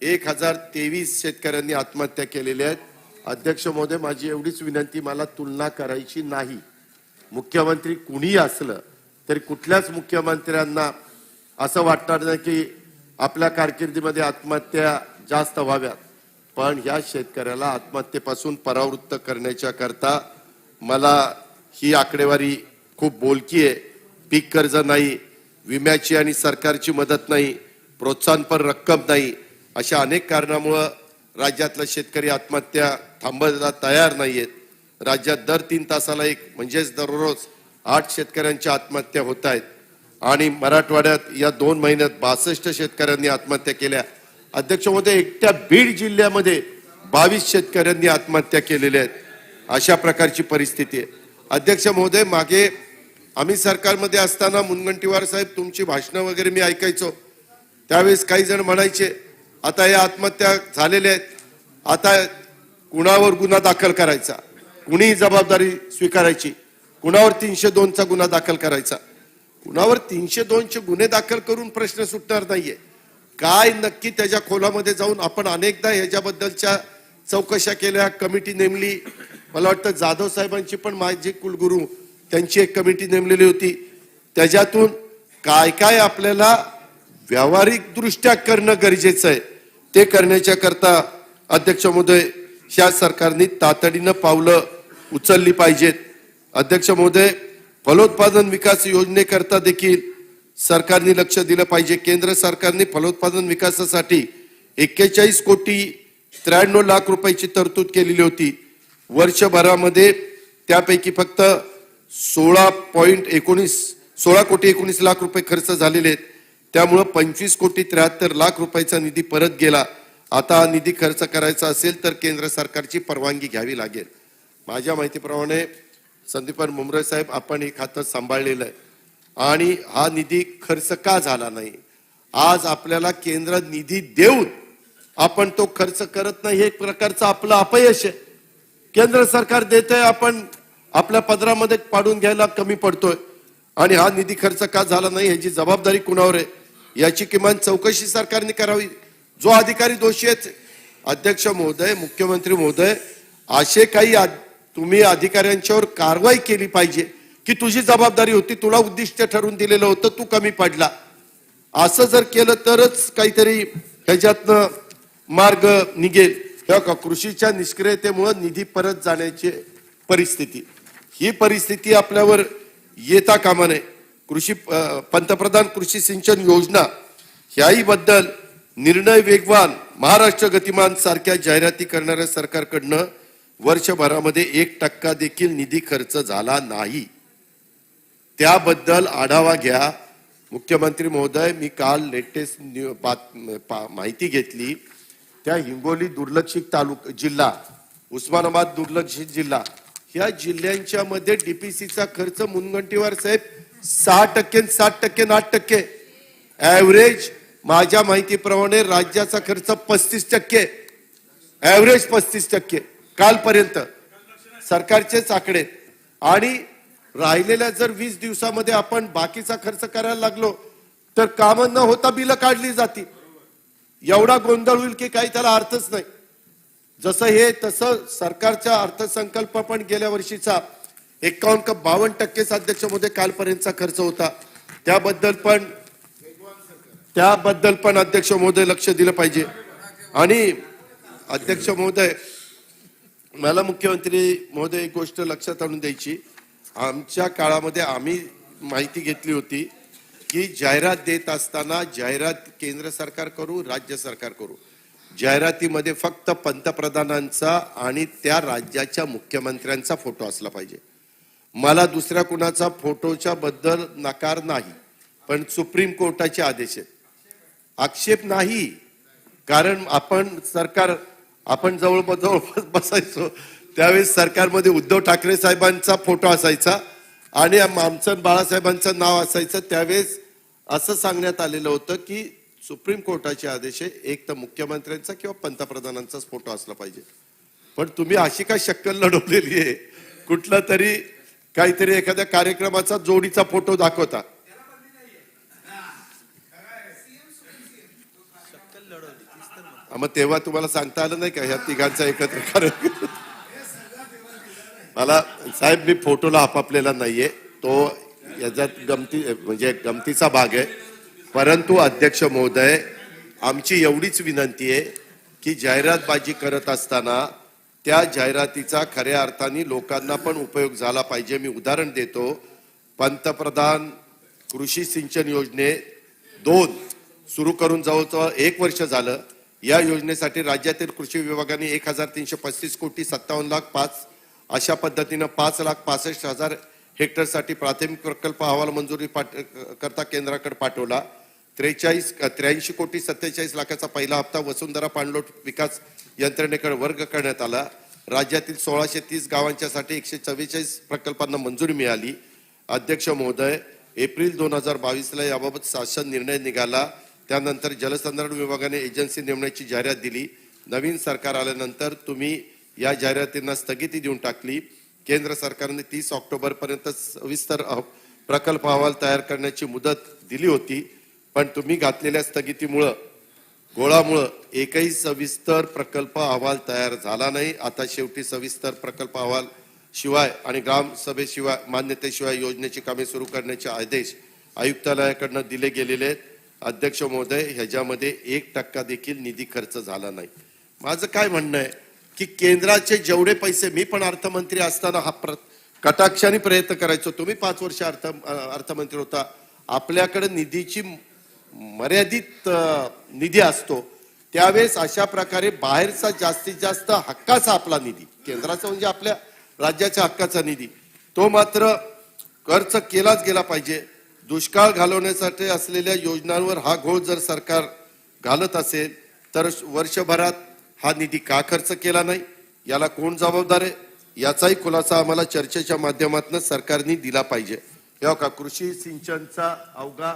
1,023 शेतकऱ्यांनी आत्महत्या केलेल्या आहेत. अध्यक्ष महोदय, माझी एवढीच विनंती, मला तुलना करायची नाही. मुख्यमंत्री कुणीही असलं तरी कुठल्याच मुख्यमंत्र्यांना असं वाटणार नाही की आपल्या कारकिर्दीमध्ये आत्महत्या जास्त व्हाव्यात, पण ह्या शेतकऱ्याला आत्महत्येपासून परावृत्त करण्याच्या करता मला ही आकडेवारी खूप बोलकी आहे. पीक कर्ज नाही, विम्याची आणि सरकारची मदत नाही, प्रोत्साहनपर रक्कम नाही, अशा अनेक कारणामुळे राज्यातला शेतकरी आत्महत्या थांबायला तयार नाहीयेत. राज्यात दर 3 तासाला एक म्हणजेच दररोज 8 शेतकऱ्यांच्या आत्महत्या होत आहेत. आणि मराठवाड्यात या 2 महिन्यात 62 शेतकऱ्यांनी आत्महत्या केल्या. अध्यक्ष महोदय, एकट्या बीड जिल्ह्यामध्ये 22 शेतकऱ्यांनी आत्महत्या केलेल्या आहेत. अशा प्रकारची परिस्थिती आहे. अध्यक्ष महोदय, मागे आम्ही सरकारमध्ये असताना मुनगंटीवार साहेब तुमची भाषणं वगैरे मी ऐकायचो, त्यावेळेस काही जण म्हणायचे आता या आत्महत्या झालेल्या आहेत, आता कुणावर गुन्हा दाखल करायचा, कुणी जबाबदारी स्वीकारायची, कुणावर 302चा गुन्हा दाखल करायचा. कुणावर 302चे गुन्हे दाखल करून प्रश्न सुटणार नाहीये. काय नक्की त्याच्या खोलामध्ये जाऊन आपण अनेकदा ह्याच्याबद्दलच्या चौकशा केल्या, कमिटी नेमली. मला वाटतं जाधव साहेबांची पण माजी कुलगुरू त्यांची एक कमिटी नेमलेली होती. त्याच्यातून काय काय आपल्याला व्यावहारिक दृष्ट्या करणं गरजेचं आहे ते करण्याच्या करता अध्यक्ष महोदय ह्या सरकारने तातडीनं पावलं उचलली पाहिजेत. अध्यक्ष महोदय, फलोत्पादन विकास योजनेकरता देखील सरकारने लक्ष दिलं पाहिजे. केंद्र सरकारने फलोत्पादन विकासासाठी 41 कोटी 93 लाख रुपयाची तरतूद केलेली होती. वर्षभरामध्ये त्यापैकी फक्त 16 कोटी 19 लाख रुपये खर्च झालेले आहेत. त्यामुळं 25 कोटी 73 लाख रुपयाचा निधी परत गेला. आता हा निधी खर्च करायचा असेल तर केंद्र सरकारची परवानगी घ्यावी लागेल. माझ्या माहितीप्रमाणे संदीपान मुंबरे साहेब आपण हे खातं सांभाळलेलं आहे आणि हा निधी खर्च का झाला नाही? आज आपल्याला केंद्र निधी देऊन आपण तो खर्च करत नाही, हे एक प्रकारचं आपलं अपयश आहे. केंद्र सरकार देतंय, आपण आपल्या पदरामध्ये पाडून घ्यायला कमी पडतोय आणि हा निधी खर्च का झाला नाही ह्याची जबाबदारी कुणावर आहे? याची किमान चौकशी सरकारने करावी. जो अधिकारी दोषी आहेत, अध्यक्ष महोदय, मुख्यमंत्री महोदय, असे काही तुम्ही अधिकाऱ्यांच्यावर कारवाई केली पाहिजे की तुझी जबाबदारी होती, तुला उद्दिष्ट ठरवून दिलेलं होतं, तू कमी पडला. असं जर केलं तरच काहीतरी ह्याच्यातनं मार्ग निघेल. कृषीच्या निष्क्रियतेमुळे निधी परत जाण्याची परिस्थिती, ही परिस्थिती आपल्यावर येता कामा नये. पंतप्रधान कृषी सिंचन योजना ह्याही बद्दल निर्णय वेगवान, महाराष्ट्र गतिमान सारख्या जाहिराती करणाऱ्या सरकारकडनं वर्षभरामध्ये 1% देखील निधी खर्च झाला नाही. त्याबद्दल आढावा घ्या. मुख्यमंत्री महोदय, मी काल लेटेस्ट माहिती घेतली. त्या हिंगोली दुर्लक्षित जिल्हा, उस्मानाबाद दुर्लक्षित जिल्हा, ह्या जिल्ह्यांच्या मध्ये डीपीसीचा खर्च मुनगंटीवार साहेब 6%, 7%, 8%. ऍव्हरेज माझ्या माहितीप्रमाणे राज्याचा खर्च 35%, ऍव्हरेज 35% कालपर्यंत सरकारचेच आकडे. आणि राहिलेल्या जर 20 दिवसामध्ये आपण बाकीचा खर्च करायला लागलो तर कामं न होता बिलं काढली जातील. एवढा गोंधळ होईल की काही त्याला अर्थच नाही. जसं हे तसं सरकारचा अर्थसंकल्प पण गेल्या वर्षीचा 51-52% अध्यक्ष महोदय कालपर्यंतचा खर्च होता. त्याबद्दल पण अध्यक्ष महोदय लक्ष दिलं पाहिजे. आणि अध्यक्ष महोदय, मला मुख्यमंत्री महोदय एक गोष्ट लक्षात आणून द्यायची. आमच्या काळामध्ये आम्ही माहिती घेतली होती की जाहिरात देत असताना जाहिरात केंद्र सरकार करू, राज्य सरकार करू, जाहिरातीमध्ये फक्त पंतप्रधानांचा आणि त्या राज्याच्या मुख्यमंत्र्यांचा फोटो असला पाहिजे. मला दुसऱ्या कुणाचा फोटोच्या बद्दल नकार नाही, पण सुप्रीम कोर्टाचे आदेश आहेत, आक्षेप नाही. कारण आपण जवळ बसायचो त्यावेळेस सरकारमध्ये उद्धव ठाकरे साहेबांचा फोटो असायचा आणि आमचं बाळासाहेबांचं नाव असायचं. त्यावेळेस असं सांगण्यात आलेलं होतं की सुप्रीम कोर्टाचे आदेश आहे, एक तर मुख्यमंत्र्यांचा किंवा पंतप्रधानांचाच फोटो असला पाहिजे. पण तुम्ही अशी काय शक्कल लढवलेली आहे, कुठला तरी काहीतरी एखाद्या कार्यक्रमाचा जोडीचा फोटो दाखवता. मग तेव्हा तुम्हाला सांगता आलं नाही का ह्या तिघांचा एकत्र कार्यक्रम? मला साहेब, मी फोटोला आपापलेला नाहीये, तो याच्यात गमतीचा भाग आहे. परंतु अध्यक्ष महोदय, आमची एवढीच विनंती आहे की जाहिरातबाजी करत असताना त्या जाहिरातीचा खऱ्या अर्थाने लोकांना पण उपयोग झाला पाहिजे. मी उदाहरण देतो. पंतप्रधान कृषी सिंचन योजने 2 सुरू करून जवळजवळ 1 वर्ष झालं. या योजनेसाठी राज्यातील कृषी विभागाने 1335 कोटी 57 लाख 5 अशा पद्धतीनं 5,65,000 हेक्टरसाठी प्राथमिक प्रकल्प अहवाल मंजुरी करता केंद्राकडे पाठवला. 83 कोटी 47 लाखाचा पहिला हप्ता वसुंधरा पाणलोट विकास यंत्रणेकडे वर्ग करण्यात आला. राज्यातील 1630 गावांच्यासाठी 144 प्रकल्पांना मंजुरी मिळाली. अध्यक्ष महोदय, एप्रिल 2022ला याबाबत शासन निर्णय निघाला. त्यानंतर जलसंधारण विभागाने एजन्सी नेमण्याची जाहिरात दिली. नवीन सरकार आल्यानंतर तुम्ही या जाहिरातींना स्थगिती देऊन टाकली. केंद्र सरकारने 30 ऑक्टोबर पर्यंत सविस्तर प्रकल्प अहवाल तयार करण्याची मुदत दिली होती, पण तुम्ही घातलेल्या स्थगितीमुळं घोळामुळं एकही सविस्तर प्रकल्प अहवाल तयार झाला नाही. आता शेवटी सविस्तर प्रकल्प अहवाल शिवाय आणि ग्रामसभेशिवाय मान्यतेशिवाय योजनेची कामे सुरू करण्याचे आदेश आयुक्तालयाकडनं दिले गेलेले आहेत. अध्यक्ष महोदय, ह्याच्यामध्ये 1% देखील निधी खर्च झाला नाही. माझं काय म्हणणं आहे की केंद्राचे जेवढे पैसे, मी पण अर्थमंत्री असताना हा कटाक्षाने प्रयत्न करायचो. तुम्ही 5 वर्ष अर्थमंत्री होता. आपल्याकडे निधीची मर्यादित निधी असतो. त्यावेळेस अशा प्रकारे बाहेरचा जास्तीत जास्त हक्काचा आपला निधी, केंद्राचा म्हणजे आपल्या राज्याच्या हक्काचा निधी, तो मात्र खर्च केलाच गेला पाहिजे. दुष्काळ घालवण्यासाठी असलेल्या योजनांवर हा घोळ जर सरकार घालत असेल तर वर्षभरात हा निधी का खर्च केला नाही, याला कोण जबाबदार आहे, याचाही खुलासा आम्हाला चर्चेच्या माध्यमातून सरकारने दिला पाहिजे. हे का कृषी सिंचनचा अवघा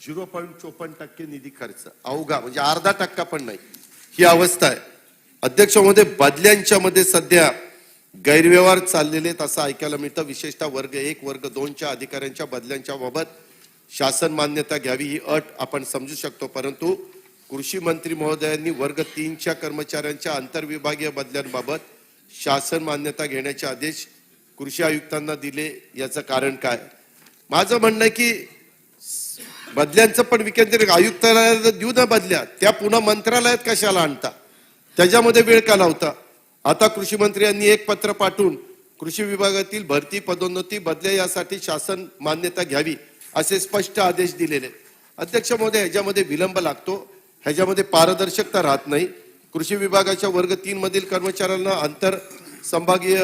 0.54% निधी खर्च, अवघा म्हणजे अर्धा टक्का पण नाही, ही अवस्था आहे. अध्यक्ष महोदय, बदल्यांच्या मध्ये सध्या गैरव्यवहार चाललेले आहेत असं ऐकायला मिळतं. विशेषतः वर्ग 1 वर्ग 2च्या अधिकाऱ्यांच्या बदल्यांच्या बाबत शासन मान्यता घ्यावी ही अट आपण समजू शकतो, परंतु कृषी मंत्री महोदयांनी वर्ग 3च्या कर्मचाऱ्यांच्या आंतरविभागीय बदल्यांबाबत शासन मान्यता घेण्याचे आदेश कृषी आयुक्तांना दिले. याचं कारण काय? माझं म्हणणं आहे की बदल्यांचं पण विकेंद्रित आयुक्तालयाला देऊ ना बदल्या, त्या पुन्हा मंत्रालयात कशाला आणता, त्याच्यामध्ये वेळ का लावता? आता कृषी मंत्री यांनी एक पत्र पाठवून कृषी विभागातील भरती पदोन्नती बदल्या यासाठी शासन मान्यता घ्यावी असे स्पष्ट आदेश दिलेले. अध्यक्ष महोदय, ह्याच्यामध्ये विलंब लागतो, ह्याच्यामध्ये पारदर्शकता राहत नाही. कृषी विभागाच्या वर्ग 3 मधील कर्मचाऱ्यांना आंतर संभागीय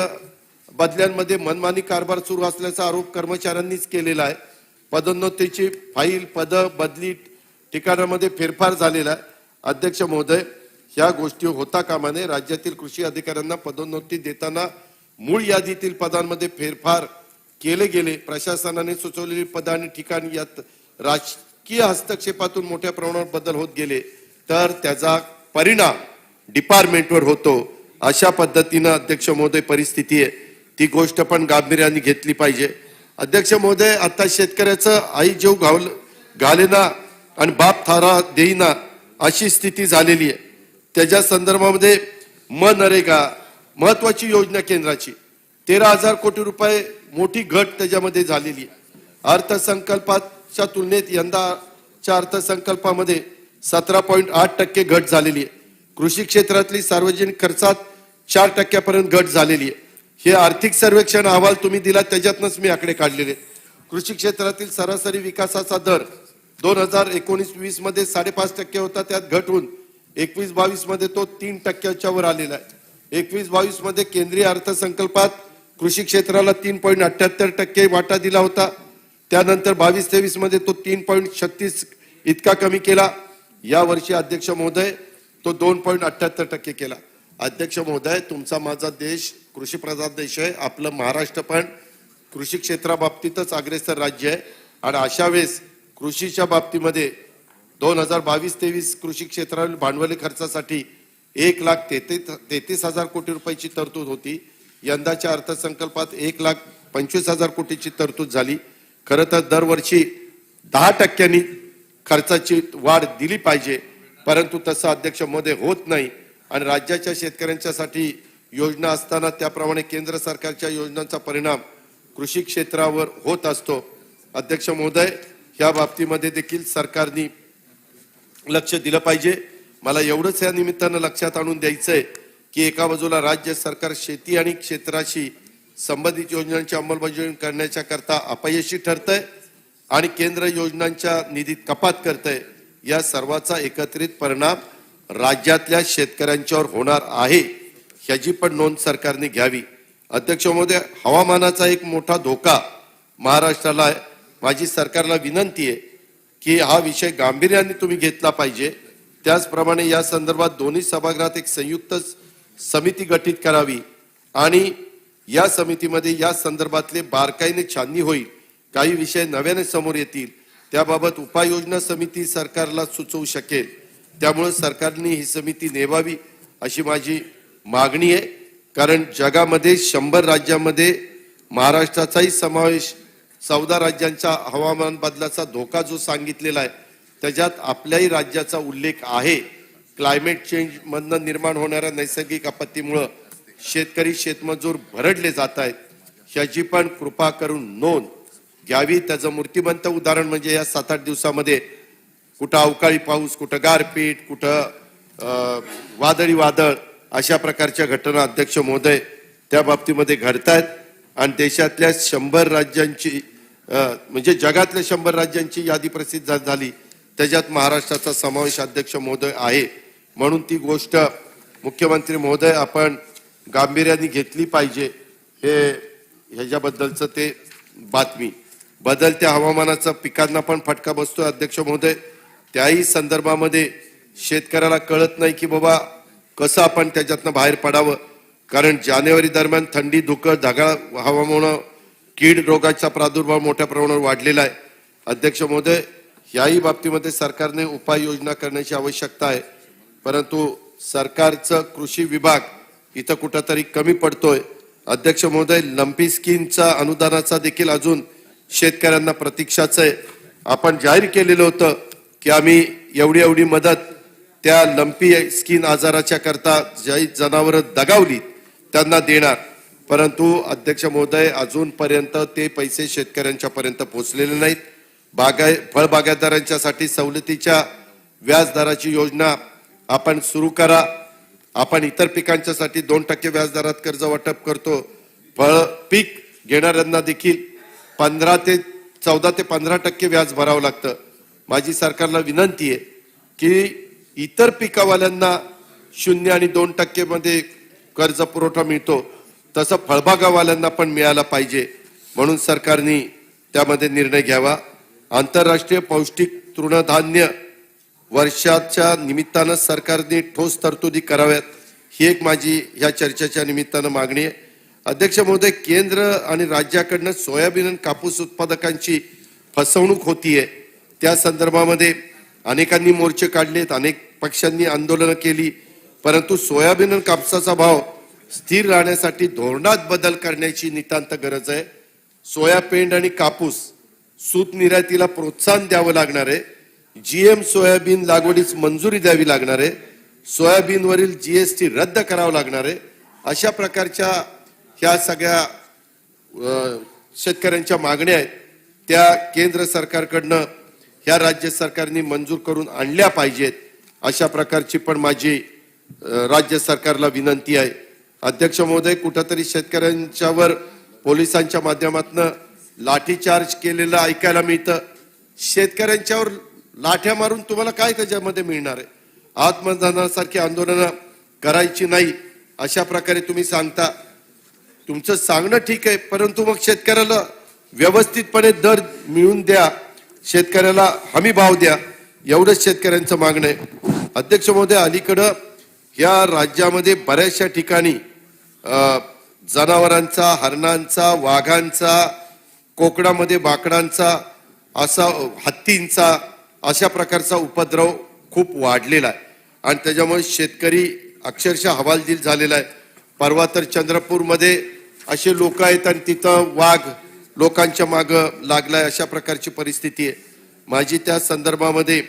बदल्यांमध्ये मनमानी कारभार सुरू असल्याचा आरोप कर्मचाऱ्यांनीच केलेला आहे. पदोन्नतीची फाईल, पद बदली ठिकाणामध्ये फेरफार झालेला आहे. अध्यक्ष महोदय, ह्या गोष्टी होता कामा नये. राज्यातील कृषी अधिकाऱ्यांना पदोन्नती देताना मूळ यादीतील पदांमध्ये फेरफार केले गेले. प्रशासनाने सुचवलेली पद आणि ठिकाण यात राजकीय हस्तक्षेपातून मोठ्या प्रमाणावर बदल होत गेले तर त्याचा परिणाम डिपार्टमेंटवर होतो. अशा पद्धतीनं अध्यक्ष महोदय परिस्थिती आहे, ती गोष्ट पण गांभीर्याने घेतली पाहिजे. अध्यक्ष महोदय, आता शेतकऱ्याचं आई जेव घालेना आणि बाप थारा देईना अशी स्थिती झालेली आहे. त्याच्या संदर्भामध्ये मनरेगा महत्वाची योजना केंद्राची 13,000 कोटी रुपये मोठी घट त्याच्यामध्ये झालेली आहे. अर्थसंकल्पाच्या तुलनेत यंदाच्या अर्थसंकल्पामध्ये 17.8% घट झालेली आहे. कृषी क्षेत्रातली सार्वजनिक खर्चात 4% घट झालेली आहे. हे आर्थिक सर्वेक्षण अहवाल तुम्ही दिला, त्याच्यातनच मी आकडे काढलेले. कृषी क्षेत्रातील सरासरी विकासाचा दर 2019-20 मध्ये 5.5% होता, त्यात घट होऊन 21-22 मध्ये तो 3%च्या वर आलेला आहे. 21-22 मध्ये केंद्रीय अर्थसंकल्पात कृषी क्षेत्राला 3.78% वाटा दिला होता, त्यानंतर 22-23 मध्ये तो 3.36 इतका कमी केला. या वर्षी अध्यक्ष महोदय तो 2.78% केला. अध्यक्ष महोदय, तुमचा माझा देश कृषी प्रधान देश आहे. आपलं महाराष्ट्र पण कृषी क्षेत्राबाबतीतच अग्रेसर राज्य आहे आणि अशा वेळेस कृषीच्या बाबतीमध्ये 2022-23 कृषी क्षेत्रातील भांडवली खर्चासाठी 1,33,000 कोटी रुपयाची तरतूद होती. यंदाच्या अर्थसंकल्पात 1,25,000 कोटीची तरतूद झाली. खरं तर दरवर्षी 10% खर्चाची वाढ दिली पाहिजे, परंतु तसं अध्यक्ष महोदय होत नाही आणि राज्याच्या शेतकऱ्यांच्यासाठी योजना असताना त्याप्रमाणे केंद्र सरकारच्या योजनांचा परिणाम कृषी क्षेत्रावर होत असतो. अध्यक्ष महोदय, या बाबतीमध्ये देखील सरकारने लक्ष दिलं पाहिजे. मला एवढंच या निमित्तानं लक्षात आणून द्यायचंय की एका बाजूला राज्य सरकार शेती आणि क्षेत्राशी संबंधित योजनांची अंमलबजावणी करण्याच्या करता अपयशी ठरतंय आणि केंद्र योजनांच्या निधीत कपात करतंय. या सर्वाचा एकत्रित परिणाम राज्यातल्या शेतकऱ्यांच्यावर होणार आहे, ह्याची पण नोंद सरकारने घ्यावी. अध्यक्ष महोदय, हवामानाचा एक मोठा धोका महाराष्ट्राला आहे. माझी सरकारला विनंती आहे की हा विषय गांभीर्याने तुम्ही घेतला पाहिजे. त्याचप्रमाणे या संदर्भात दोन्ही सभागृहात एक संयुक्त समिती गठीत करावी आणि या समितीमध्ये या संदर्भातले बारकाईने छाननी होईल. काही विषय नव्याने समोर येतील, त्याबाबत उपाययोजना समिती सरकारला सुचवू शकेल. त्यामुळे सरकारने ही समिती नेमावी अशी माझी मागणी आहे. कारण जगामध्ये 100 राज्यांमध्ये महाराष्ट्राचाही समावेश, 14 राज्यांच्या हवामान बदलाचा धोका जो सांगितलेला आहे त्याच्यात आपल्याही राज्याचा उल्लेख आहे. क्लायमेट चेंज मधनं निर्माण होणाऱ्या नैसर्गिक आपत्तीमुळे शेतकरी शेतमजूर भरडले जात आहेत, ह्याची पण कृपा करून नोंद घ्यावी. त्याचं मूर्तिमंत उदाहरण म्हणजे या 7-8 दिवसामध्ये कुठं अवकाळी पाऊस, कुठं गारपीट, कुठं वादळी वादळ, अशा प्रकारच्या घटना अध्यक्ष महोदय त्या बाबतीमध्ये घडतायत आणि देशातल्या 100 राज्यांची म्हणजे जगातल्या 100 राज्यांची यादी प्रसिद्ध झाली, त्याच्यात महाराष्ट्राचा समावेश अध्यक्ष महोदय आहे. म्हणून ती गोष्ट मुख्यमंत्री महोदय आपण गांभीर्याने घेतली पाहिजे. हे ह्याच्याबद्दलचं ते बातमी. बदलत्या हवामानाचा पिकांना पण फटका बसतोय अध्यक्ष महोदय. त्याही संदर्भामध्ये शेतकऱ्याला कळत नाही की बाबा कसं आपण त्याच्यातनं बाहेर पडावं. कारण जानेवारी दरम्यान थंडी, धुकं, ढगाळ हवामान, कीड रोगाचा प्रादुर्भाव मोठ्या प्रमाणावर वाढलेला आहे. अध्यक्ष महोदय, याही बाबतीमध्ये सरकारने उपाययोजना करण्याची आवश्यकता आहे. परंतु सरकारचं कृषी विभाग इथं कुठंतरी कमी पडतोय. अध्यक्ष महोदय, लंपी स्कीमचा अनुदानाचा देखील अजून शेतकऱ्यांना प्रतीक्षाच आहे. आपण जाहीर केलेलं होतं की आम्ही एवढी एवढी मदत त्या लंपी स्किन आजाराच्या करता ज्या जनावरं दगावली त्यांना देणार. परंतु अध्यक्ष महोदय, अजूनपर्यंत ते पैसे शेतकऱ्यांच्या पर्यंत पोहोचलेले नाहीत. फळबागायतदारांच्यासाठी सवलतीच्या व्याजदराची योजना आपण सुरू करा. आपण इतर पिकांच्यासाठी 2% व्याजदरात कर्ज वाटप करतो. फळ पीक घेणाऱ्यांना देखील 14 ते 15% व्याज भरावं लागतं. माझी सरकारला विनंती आहे की इतर पिकावाल्यांना 0 आणि 2% मध्ये कर्ज पुरवठा मिळतो तसं फळबागावाल्यांना पण मिळाला पाहिजे. म्हणून सरकारने त्यामध्ये निर्णय घ्यावा. आंतरराष्ट्रीय पौष्टिक तृणधान्य वर्षाच्या निमित्तानं सरकारने ठोस तरतुदी कराव्यात, ही एक माझी या चर्चेच्या निमित्तानं मागणी आहे. अध्यक्ष महोदय, केंद्र आणि राज्याकडनं सोयाबीन आणि कापूस उत्पादकांची फसवणूक होतीये. त्या संदर्भामध्ये अनेकांनी मोर्चे काढलेत, अनेक पक्षांनी आंदोलनं केली. परंतु सोयाबीन आणि कापसाचा भाव स्थिर राहण्यासाठी धोरणात बदल करण्याची नितांत गरज आहे. सोया पेंड आणि कापूस सूत निर्यातीला प्रोत्साहन द्यावं लागणार आहे. जीएम सोयाबीन लागवडीस मंजुरी द्यावी लागणार आहे. सोयाबीनवरील जीएसटी रद्द करावं लागणार आहे. अशा प्रकारच्या ह्या सगळ्या शेतकऱ्यांच्या मागण्या आहेत, त्या केंद्र सरकारकडनं ह्या राज्य सरकारने मंजूर करून आणल्या पाहिजेत. अशा प्रकारची पण माझी राज्य सरकारला विनंती आहे. अध्यक्ष महोदय, कुठंतरी शेतकऱ्यांच्यावर पोलिसांच्या माध्यमातून लाठीचार्ज केलेलं ऐकायला मिळतं. शेतकऱ्यांच्यावर लाठ्या मारून तुम्हाला काय त्याच्यामध्ये मिळणार आहे? आत्मदानासारखी आंदोलनं करायची नाही अशा प्रकारे तुम्ही सांगता. तुमचं सांगणं ठीक आहे, परंतु मग शेतकऱ्याला व्यवस्थितपणे दर मिळवून द्या, शेतकऱ्याला हमी भाव द्या, एवढंच शेतकऱ्यांचं मागणं आहे. अध्यक्ष महोदय, अलीकडं या राज्यामध्ये बऱ्याचशा ठिकाणी जनावरांचा, हरणांचा, वाघांचा, कोकणामध्ये बाकडांचा, असा हत्तींचा, अशा प्रकारचा उपद्रव खूप वाढलेला आहे आणि त्याच्यामुळे शेतकरी अक्षरशः हवालदिल झालेला आहे. परवा तर चंद्रपूरमध्ये असे लोक आहेत आणि तिथं वाघ लोकांच्या मागं लागलाय, अशा प्रकारची परिस्थिती आहे. माझी त्या संदर्भामध्ये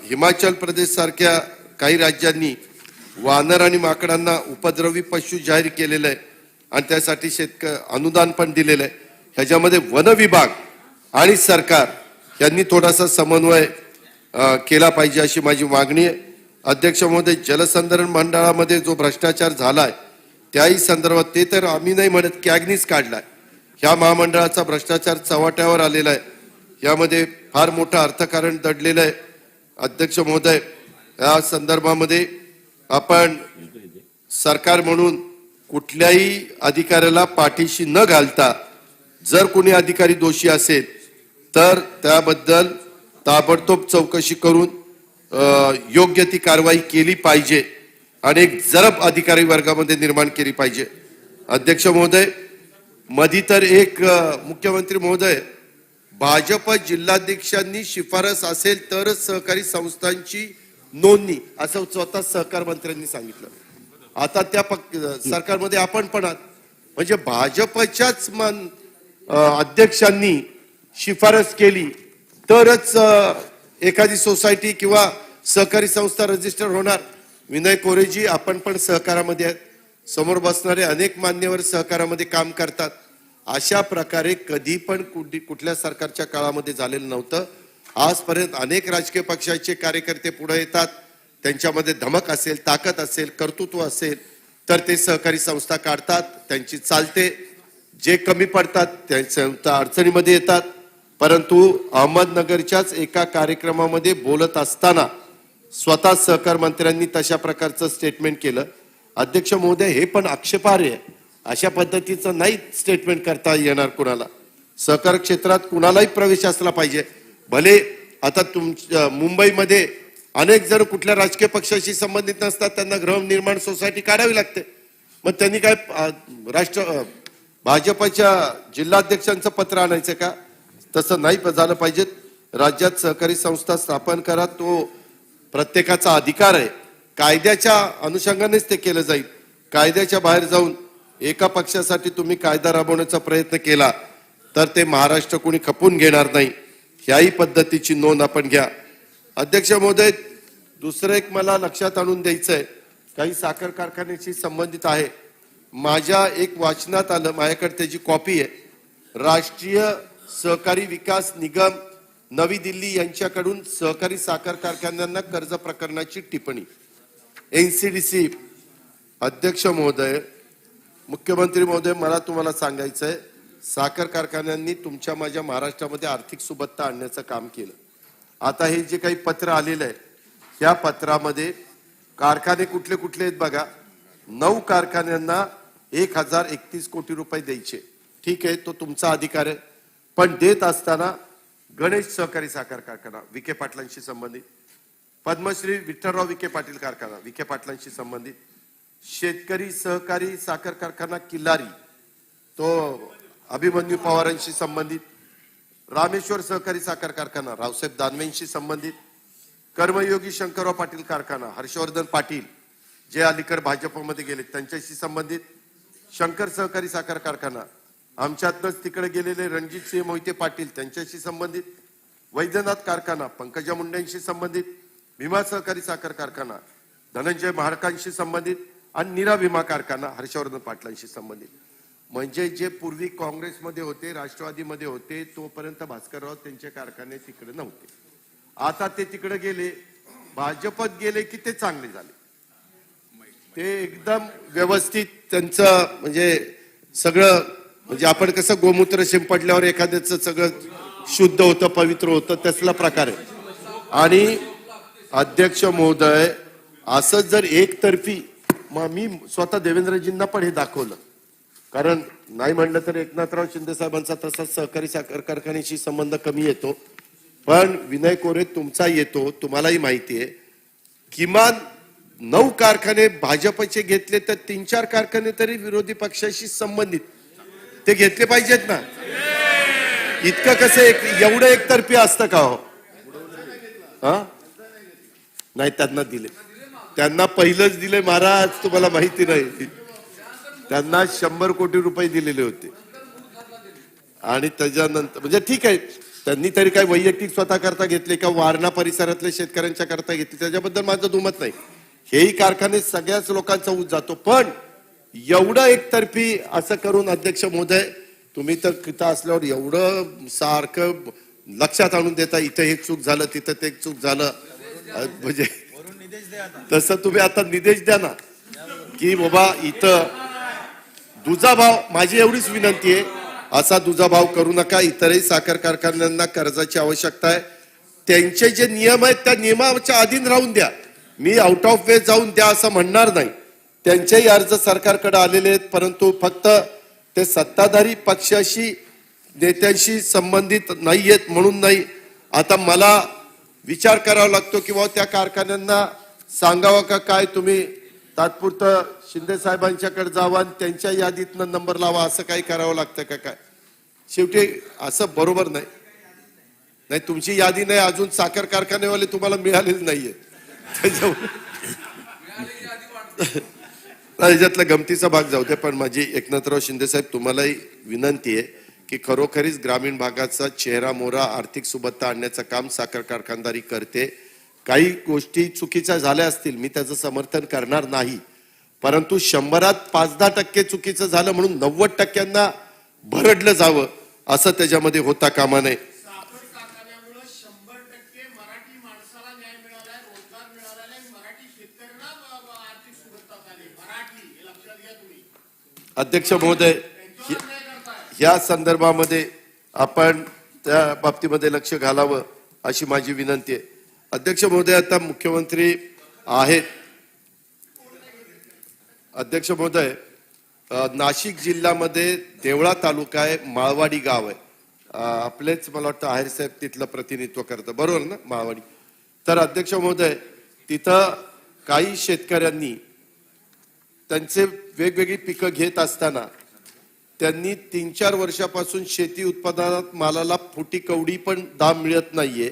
हिमाचल प्रदेश सारख्या काही राज्यांनी वानर आणि माकडांना उपद्रवी पशु जाहीर केलेलं आहे आणि त्यासाठी अनुदान पण दिलेलं आहे. ह्याच्यामध्ये वन विभाग आणि सरकार यांनी थोडासा समन्वय केला पाहिजे अशी माझी मागणी आहे. अध्यक्ष महोदय, जलसंधारण मंडळामध्ये जो भ्रष्टाचार झालाय त्याही संदर्भात, ते तर आम्ही नाही म्हणत, कॅगनीच काढलाय. ह्या महामंडळाचा भ्रष्टाचार चव्हाट्यावर आलेला आहे. यामध्ये फार मोठं अर्थकारण दडलेलं आहे. अध्यक्ष महोदय, या संदर्भामध्ये आपण सरकार म्हणून कुठल्याही अधिकाऱ्याला पाठीशी न घालता, जर कोणी अधिकारी दोषी असेल तर त्याबद्दल ताबडतोब चौकशी करून योग्य ती कारवाई केली पाहिजे आणि एक जरब अधिकारी वर्गामध्ये निर्माण केली पाहिजे. अध्यक्ष महोदय, मधी तर एक मुख्यमंत्री महोदय, भाजप जिल्हाध्यक्षांनी शिफारस असेल तरच सहकारी संस्थांची नोंदणी, असं स्वतः सहकार मंत्र्यांनी सांगितलं. आता त्या सरकारमध्ये आपण पण आहात, म्हणजे भाजपच्याच अध्यक्षांनी शिफारस केली तरच एखादी सोसायटी किंवा सहकारी संस्था रजिस्टर होणार. विनय कोरेजी, आपण पण सहकारामध्ये आहेत, समोर बसणारे अनेक मान्यवर सहकारामध्ये काम करतात. अशा प्रकारे कधी पण कुठल्या सरकारच्या काळामध्ये झालेलं नव्हतं. आजपर्यंत अनेक राजकीय पक्षाचे कार्यकर्ते पुढे येतात, त्यांच्यामध्ये धमक असेल, ताकद असेल, कर्तृत्व असेल तर ते सहकारी संस्था काढतात, त्यांची चालते. जे कमी पडतात त्यांच्या अडचणीमध्ये येतात. परंतु अहमदनगरच्याच एका कार्यक्रमामध्ये बोलत असताना स्वतः सहकार मंत्र्यांनी तशा प्रकारचं स्टेटमेंट केलं. अध्यक्ष महोदय, हे पण आक्षेपार्ह आहे. अशा पद्धतीचं नाही स्टेटमेंट करता येणार कुणाला. सहकार क्षेत्रात कुणालाही प्रवेश असला पाहिजे. भले आता तुमच्या मुंबईमध्ये अनेक जण कुठल्या राजकीय पक्षाशी संबंधित नसतात, त्यांना गृहनिर्माण सोसायटी काढावी लागते. मग त्यांनी काय भाजपच्या जिल्हाध्यक्षांचं पत्र आणायचं का? तसं नाही झालं पाहिजे. राज्यात सहकारी संस्था स्थापन करा, तो प्रत्येकाचा अधिकार आहे. कायद्याच्या अनुषंगानेच ते केलं जाईल. कायद्याच्या बाहेर जाऊन एका पक्षासाठी तुम्ही कायदा राबवण्याचा प्रयत्न केला तर ते महाराष्ट्र कोणी खपून घेणार नाही. ह्याही पद्धतीची नोंद आपण घ्या. अध्यक्ष महोदय, दुसरं एक मला लक्षात आणून द्यायचं आहे. काही साखर कारखान्याशी संबंधित आहे. माझ्या एक वाचनात आलं, माझ्याकडे त्याची कॉपी आहे. राष्ट्रीय सहकारी विकास निगम नवी दिल्ली यांच्याकडून सहकारी साखर कारखान्यांना कर्ज प्रकरणाची टिप्पणी. एनसीडीसी. अध्यक्ष महोदय, मुख्यमंत्री महोदय, मला तुम्हाला सांगायचं आहे, साखर कारखान्यांनी तुमच्या माझ्या महाराष्ट्रामध्ये आर्थिक सुबत्ता आणण्याचं काम केलं. आता हे जे काही पत्र आलेलं आहे, त्या पत्रामध्ये कारखाने कुठले कुठले आहेत बघा. 9 कारखान्यांना 1031 कोटी रुपये द्यायचे. ठीक आहे, तो तुमचा अधिकार आहे. पण देत असताना गणेश सहकारी साखर कारखाना विखे पाटलांशी संबंधित, पद्मश्री विठ्ठलराव विखे पाटील कारखाना विखे पाटलांशी संबंधित, शेतकरी सहकारी साखर कारखाना किल्लारी तो अभिमन्यू पवारांशी संबंधित, रामेश्वर सहकारी साखर कारखाना रावसाहेब दानवेंशी संबंधित, कर्मयोगी शंकरराव पाटील कारखाना हर्षवर्धन पाटील जे अलीकडे भाजपमध्ये गेले त्यांच्याशी संबंधित, शंकर सहकारी साखर कारखाना आमच्यातच तिकडे गेलेले रणजित सिंह मोहिते पाटील त्यांच्याशी संबंधित, वैद्यनाथ कारखाना पंकजा मुंडेंशी संबंधित, भीमा सहकारी साखर कारखाना धनंजय महाडकांशी संबंधित आणि नीरा भीमा कारखाना हर्षवर्धन पाटलांशी संबंधित. म्हणजे जे पूर्वी काँग्रेसमध्ये होते, राष्ट्रवादीमध्ये होते, तोपर्यंत भास्करराव त्यांचे कारखाने तिकडे नव्हते. आता ते तिकडे गेले, भाजपत गेले की ते चांगले झाले. ते एकदम व्यवस्थित त्यांचं म्हणजे सगळं, म्हणजे आपण कसं गोमूत्र शिंपडल्यावर एखाद्याचं सगळं शुद्ध होतं, पवित्र होतं, तसला प्रकार आहे. आणि अध्यक्ष महोदय, असं जर एकतर्फी, मग मी स्वतः देवेंद्रजींना पण हे दाखवलं, कारण नाही म्हणलं तर एकनाथराव शिंदे साहेबांचा तसाच सहकारी साखर कारखान्याशी संबंध कमी येतो, पण विनय कोरे तुमचा येतो, तुम्हालाही माहिती आहे. किमान 9 कारखाने भाजपचे घेतले तर 3-4 कारखाने तरी विरोधी पक्षाशी संबंधित ते घेतले पाहिजेत ना. इतकं कसं एवढं एकतर्फी असतं का हो? नाही, त्यांना दिले, त्यांना पहिलंच दिले महाराज, तुम्हाला माहिती नाही. त्यांना 100 कोटी रुपये दिलेले होते. आणि त्याच्यानंतर म्हणजे ठीक आहे, त्यांनी तरी काय वैयक्तिक स्वतः करता घेतले का वारणा परिसरातल्या शेतकऱ्यांच्या करता घेतले, त्याच्याबद्दल माझं दुमत नाही. हेही कारखाने सगळ्याच लोकांचा ऊस जातो. पण एवढं एकतर्फी असं करून अध्यक्ष महोदय, तुम्ही तर तिथं असल्यावर एवढं सारखं लक्षात आणून देता, इथं हे चूक झालं, तिथं ते चूक झालं, म्हणजे तसं तुम्ही आता निर्देश द्या ना की बाबा इथं दुजाभाव. माझी एवढीच विनंती आहे, असा दुजाभाव करू नका. इतरही साखर कारखान्यांना कर्जाची आवश्यकता आहे, त्यांचे जे नियम आहेत त्या नियमाच्या अधीन राहून द्या. मी आउट ऑफ वे जाऊन द्या असं म्हणणार नाही. त्यांचेही अर्ज सरकारकडे आलेले आहेत, परंतु फक्त ते सत्ताधारी पक्षाशी नेत्यांशी संबंधित नाहीयेत म्हणून नाही. आता मला विचार करावा लागतो की बाबा त्या कारखान्यांना सांगावं का काय, तुम्ही तात्पुरतं शिंदे साहेबांच्याकडे जावा आणि त्यांच्या यादीतनं नंबर लावा, असं काही करावं लागतं का काय? शेवटी असं बरोबर नाही. नाही, तुमची यादी नाही, अजून साखर कारखानेवाले तुम्हाला मिळालेले नाहीये. याच्यातला गमतीचा भाग जाऊ दे. पण माझी एकनाथराव शिंदे साहेब तुम्हालाही विनंती आहे की खरोखरीच ग्रामीण भागाचा चेहरा मोहरा आर्थिक सुबत्ता आणण्याचं काम साखर कारखानदारी करते. काही गोष्टी चुकीच्या झाल्या असतील, मी त्याचं समर्थन करणार नाही, परंतु 100त 5-10% चुकीचं झालं म्हणून 90% भरडलं जावं असं त्याच्यामध्ये होता कामा नये. अध्यक्ष महोदय, या संदर्भामध्ये आपण त्या बाबतीमध्ये लक्ष घालावं अशी माझी विनंती आहे. अध्यक्ष महोदय, आता मुख्यमंत्री आहेत. अध्यक्ष महोदय, नाशिक जिल्ह्यामध्ये देवळा तालुका आहे, माळवाडी गाव आहे. आपलेच मला वाटतं आहेर साहेब तिथलं प्रतिनिधित्व करतं, बरोबर ना माळवाडी? तर अध्यक्ष महोदय, तिथं काही शेतकऱ्यांनी त्यांचे वेगवेगळी पिकं घेत असताना त्यांनी 3-4 वर्षापासून शेती उत्पादनात मालाला फुटी कवडी पण दाम मिळत नाहीये.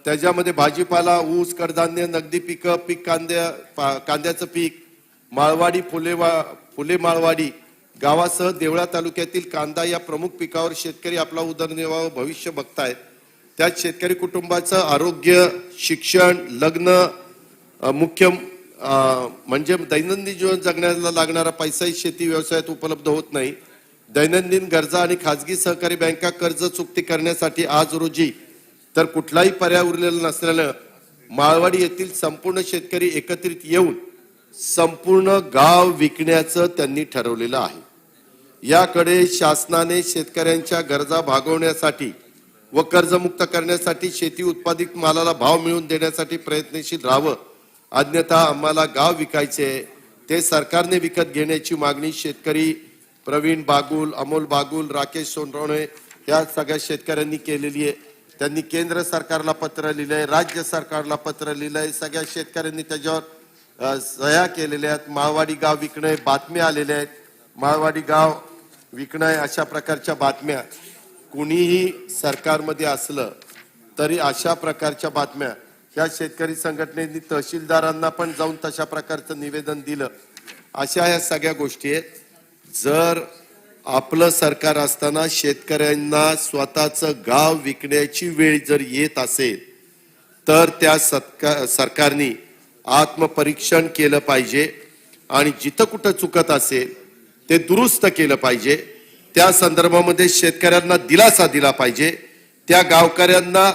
त्याच्यामध्ये भाजीपाला, ऊस, कडधान्य, नगदी पिकं, कांद्याचं पीक, माळवाडी, फुले माळवाडी गावासह देवळा तालुक्यातील कांदा या प्रमुख पिकावर शेतकरी आपला उदरनिर्वाह भविष्य बघतायत. त्यात शेतकरी कुटुंबाचं आरोग्य, शिक्षण, लग्न, मुख्य म्हणजे दैनंदिन जीवन जगण्याला लागणारा पैसाही शेती व्यवसायात उपलब्ध होत नाही. दैनंदिन गरजा आणि खाजगी सहकारी बँका कर्ज चुकती करण्यासाठी आज रोजी तर कुठलाही पर्याय उरलेला नसल्यानं माळवाडी येथील संपूर्ण शेतकरी एकत्रित येऊन संपूर्ण गाव विकण्याचं त्यांनी ठरवलेलं आहे. याकडे शासनाने शेतकऱ्यांच्या गरजा भागवण्यासाठी व कर्जमुक्त करण्यासाठी शेती उत्पादित मालाला भाव मिळवून देण्यासाठी प्रयत्नशील राहावं. अन्यथा आम्हाला गाव विकायचे, ते सरकारने विकत घेण्याची मागणी शेतकरी प्रवीण बागुल, अमोल बागुल, राकेश सोनवणे या सगळ्या शेतकऱ्यांनी केलेली आहे. त्यांनी केंद्र सरकारला पत्र लिहिलंय, राज्य सरकारला पत्र लिहिलंय, सगळ्या शेतकऱ्यांनी त्याच्यावर सह्या केलेल्या आहेत. माळवाडी गाव विकणं बातम्या आलेल्या आहेत, माळवाडी गाव विकणं अशा प्रकारच्या बातम्या. कुणीही सरकारमध्ये असलं तरी अशा प्रकारच्या बातम्या या शेतकरी संघटनेनी तहसीलदारांना पण जाऊन तशा प्रकारचं निवेदन दिलं. अशा या सगळ्या गोष्टी आहेत. जर आपलं सरकार असताना शेतकऱ्यांना स्वतःचं गाव विकण्याची वेळ जर येत असेल तर त्या सरकारने आत्मपरीक्षण केलं पाहिजे आणि जिथं कुठं चुकत असेल ते दुरुस्त केलं पाहिजे. त्या संदर्भामध्ये शेतकऱ्यांना दिलासा दिला पाहिजे. त्या गावकऱ्यांना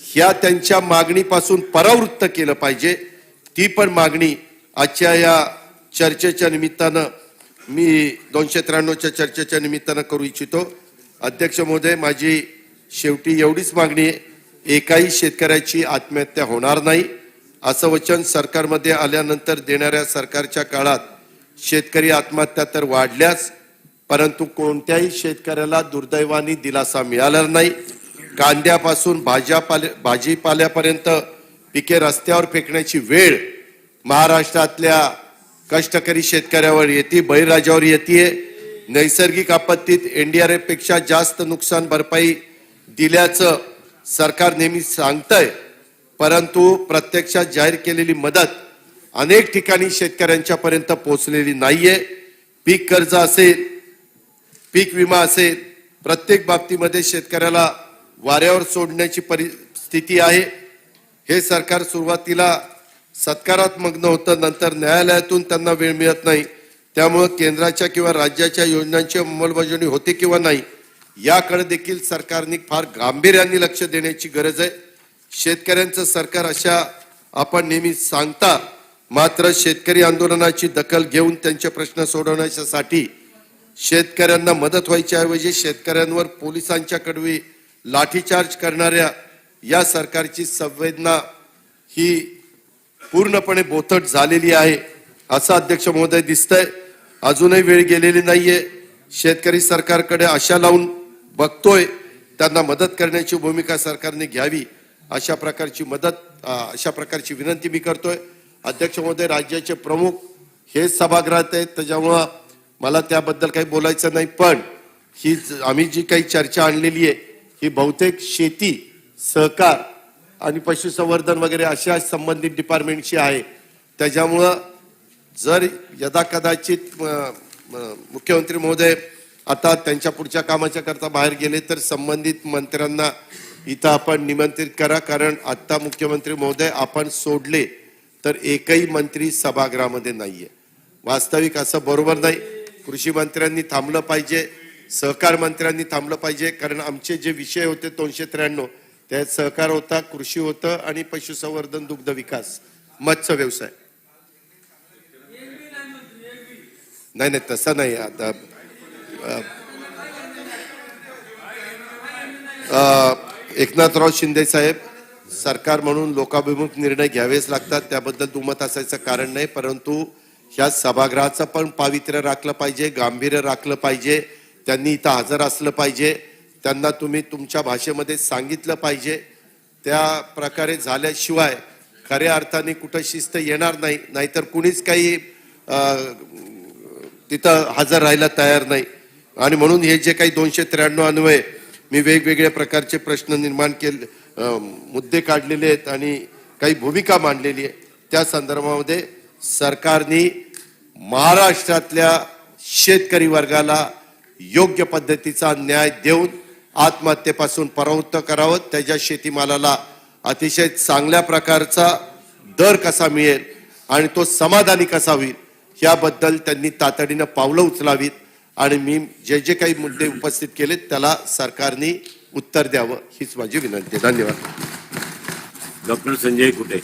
ह्या त्यांच्या मागणीपासून परावृत्त केलं पाहिजे. ती पण मागणी आजच्या या चर्चेच्या निमित्तानं मी 293च्या चर्चेच्या निमित्तानं करू इच्छितो. अध्यक्ष महोदय, माझी शेवटी एवढीच मागणी आहे, एकाही शेतकऱ्याची आत्महत्या होणार नाही असं वचन सरकारमध्ये आल्यानंतर देणाऱ्या सरकारच्या काळात शेतकरी आत्महत्या तर वाढल्याच, परंतु कोणत्याही शेतकऱ्याला दुर्दैवाने दिलासा मिळाला नाही. कांद्यापासून भाजीपाल्यापर्यंत पिके रस्त्यावर फेकण्याची वेळ महाराष्ट्रातल्या कष्टकरी शेतकऱ्यावर येते, बळीराजावर येते. नैसर्गिक आपत्तीत NDRF पेक्षा जास्त नुकसान भरपाई दिल्याचं सरकार नेहमी सांगतंय, परंतु प्रत्यक्षात जाहीर केलेली मदत अनेक ठिकाणी शेतकऱ्यांच्या पर्यंत पोहोचलेली नाहीये. पीक कर्ज असेल, पीक विमा असेल, प्रत्येक बाबतीमध्ये शेतकऱ्याला वाऱ्यावर सोडण्याची परिस्थिती आहे. हे सरकार सुरुवातीला सत्कारात मग्न होतं, नंतर न्यायालयातून त्यांना वेळ मिळत नाही. त्यामुळे केंद्राच्या किंवा राज्याच्या योजनांची अंमलबजावणी होते किंवा नाही याकडे देखील सरकारने फार गांभीर्याने लक्ष देण्याची गरज आहे. शेतकऱ्यांचं सरकार अशा आपण नेहमी सांगता, मात्र शेतकरी आंदोलनाची दखल घेऊन त्यांचे प्रश्न सोडवण्यासाठी शेतकऱ्यांना मदत व्हायच्या ऐवजी शेतकऱ्यांवर पोलिसांच्याकडे लाठीचार्ज करणाऱ्या या सरकारची संवेदना ही पूर्णपणे बोथट झालेली आहे असं अध्यक्ष महोदय दिसतंय. अजूनही वेळ गेलेली नाहीये. शेतकरी सरकारकडे आशा लावून बघतोय, त्यांना मदत करण्याची भूमिका सरकारने घ्यावी अशा प्रकारची विनंती मी करतोय. अध्यक्ष महोदय, राज्याचे प्रमुख हे सभागृहात आहेत, त्याच्यामुळं मला त्याबद्दल काही बोलायचं नाही, पण ही आम्ही जी काही चर्चा आणलेली आहे ही बहुतेक शेती, सहकार आणि पशुसंवर्धन वगैरे अशा संबंधित डिपार्टमेंटशी आहे. त्याच्यामुळं जर यदाकदाचित मुख्यमंत्री महोदय आता त्यांच्या पुढच्या कामाच्या करता बाहेर गेले तर संबंधित मंत्र्यांना इथं आपण निमंत्रित करा, कारण आता मुख्यमंत्री महोदय आपण सोडले तर एकही मंत्री सभागृहामध्ये नाहीये. वास्तविक असं बरोबर नाही. कृषी मंत्र्यांनी थांबलं पाहिजे, सहकार मंत्र्यांनी थांबलं पाहिजे, कारण आमचे जे विषय होते 293 त्यात सहकार होता, कृषी होतं आणि पशुसंवर्धन, दुग्ध विकास, मत्स्य व्यवसाय. नाही तसं नाही. आता एकनाथराव शिंदे साहेब सरकार म्हणून लोकाभिमुख निर्णय घ्यावेच लागतात, त्याबद्दल दुमत असायचं कारण नाही. परंतु ह्या सभागृहाचं पण पावित्र्य राखलं पाहिजे, गांभीर्य राखलं पाहिजे. त्यांनी इथं हजर असलं पाहिजे, त्यांना तुम्ही तुमच्या भाषेमध्ये सांगितलं पाहिजे. त्या प्रकारे झाल्याशिवाय खऱ्या अर्थाने कुठं शिस्त येणार नाही. नाहीतर कुणीच काही तिथं हजर राहायला तयार नाही. आणि म्हणून हे जे काही 293 अन्वये मी वेगवेगळ्या प्रकारचे प्रश्न निर्माण केले, मुद्दे काढलेले आहेत आणि काही भूमिका मांडलेली आहे, त्या संदर्भामध्ये सरकारने महाराष्ट्रातल्या शेतकरी वर्गाला योग्य पद्धतीचा न्याय देऊन आत्महत्येपासून परावृत्त करावं. त्याच्या शेतीमालाला अतिशय चांगल्या प्रकारचा दर कसा मिळेल आणि तो समाधानी कसा होईल याबद्दल त्यांनी तातडीनं पावलं उचलावीत. आणि मी जे जे काही मुद्दे उपस्थित केलेत त्याला सरकारने उत्तर द्यावं हीच माझी विनंती आहे. धन्यवाद. डॉक्टर संजय कुटे.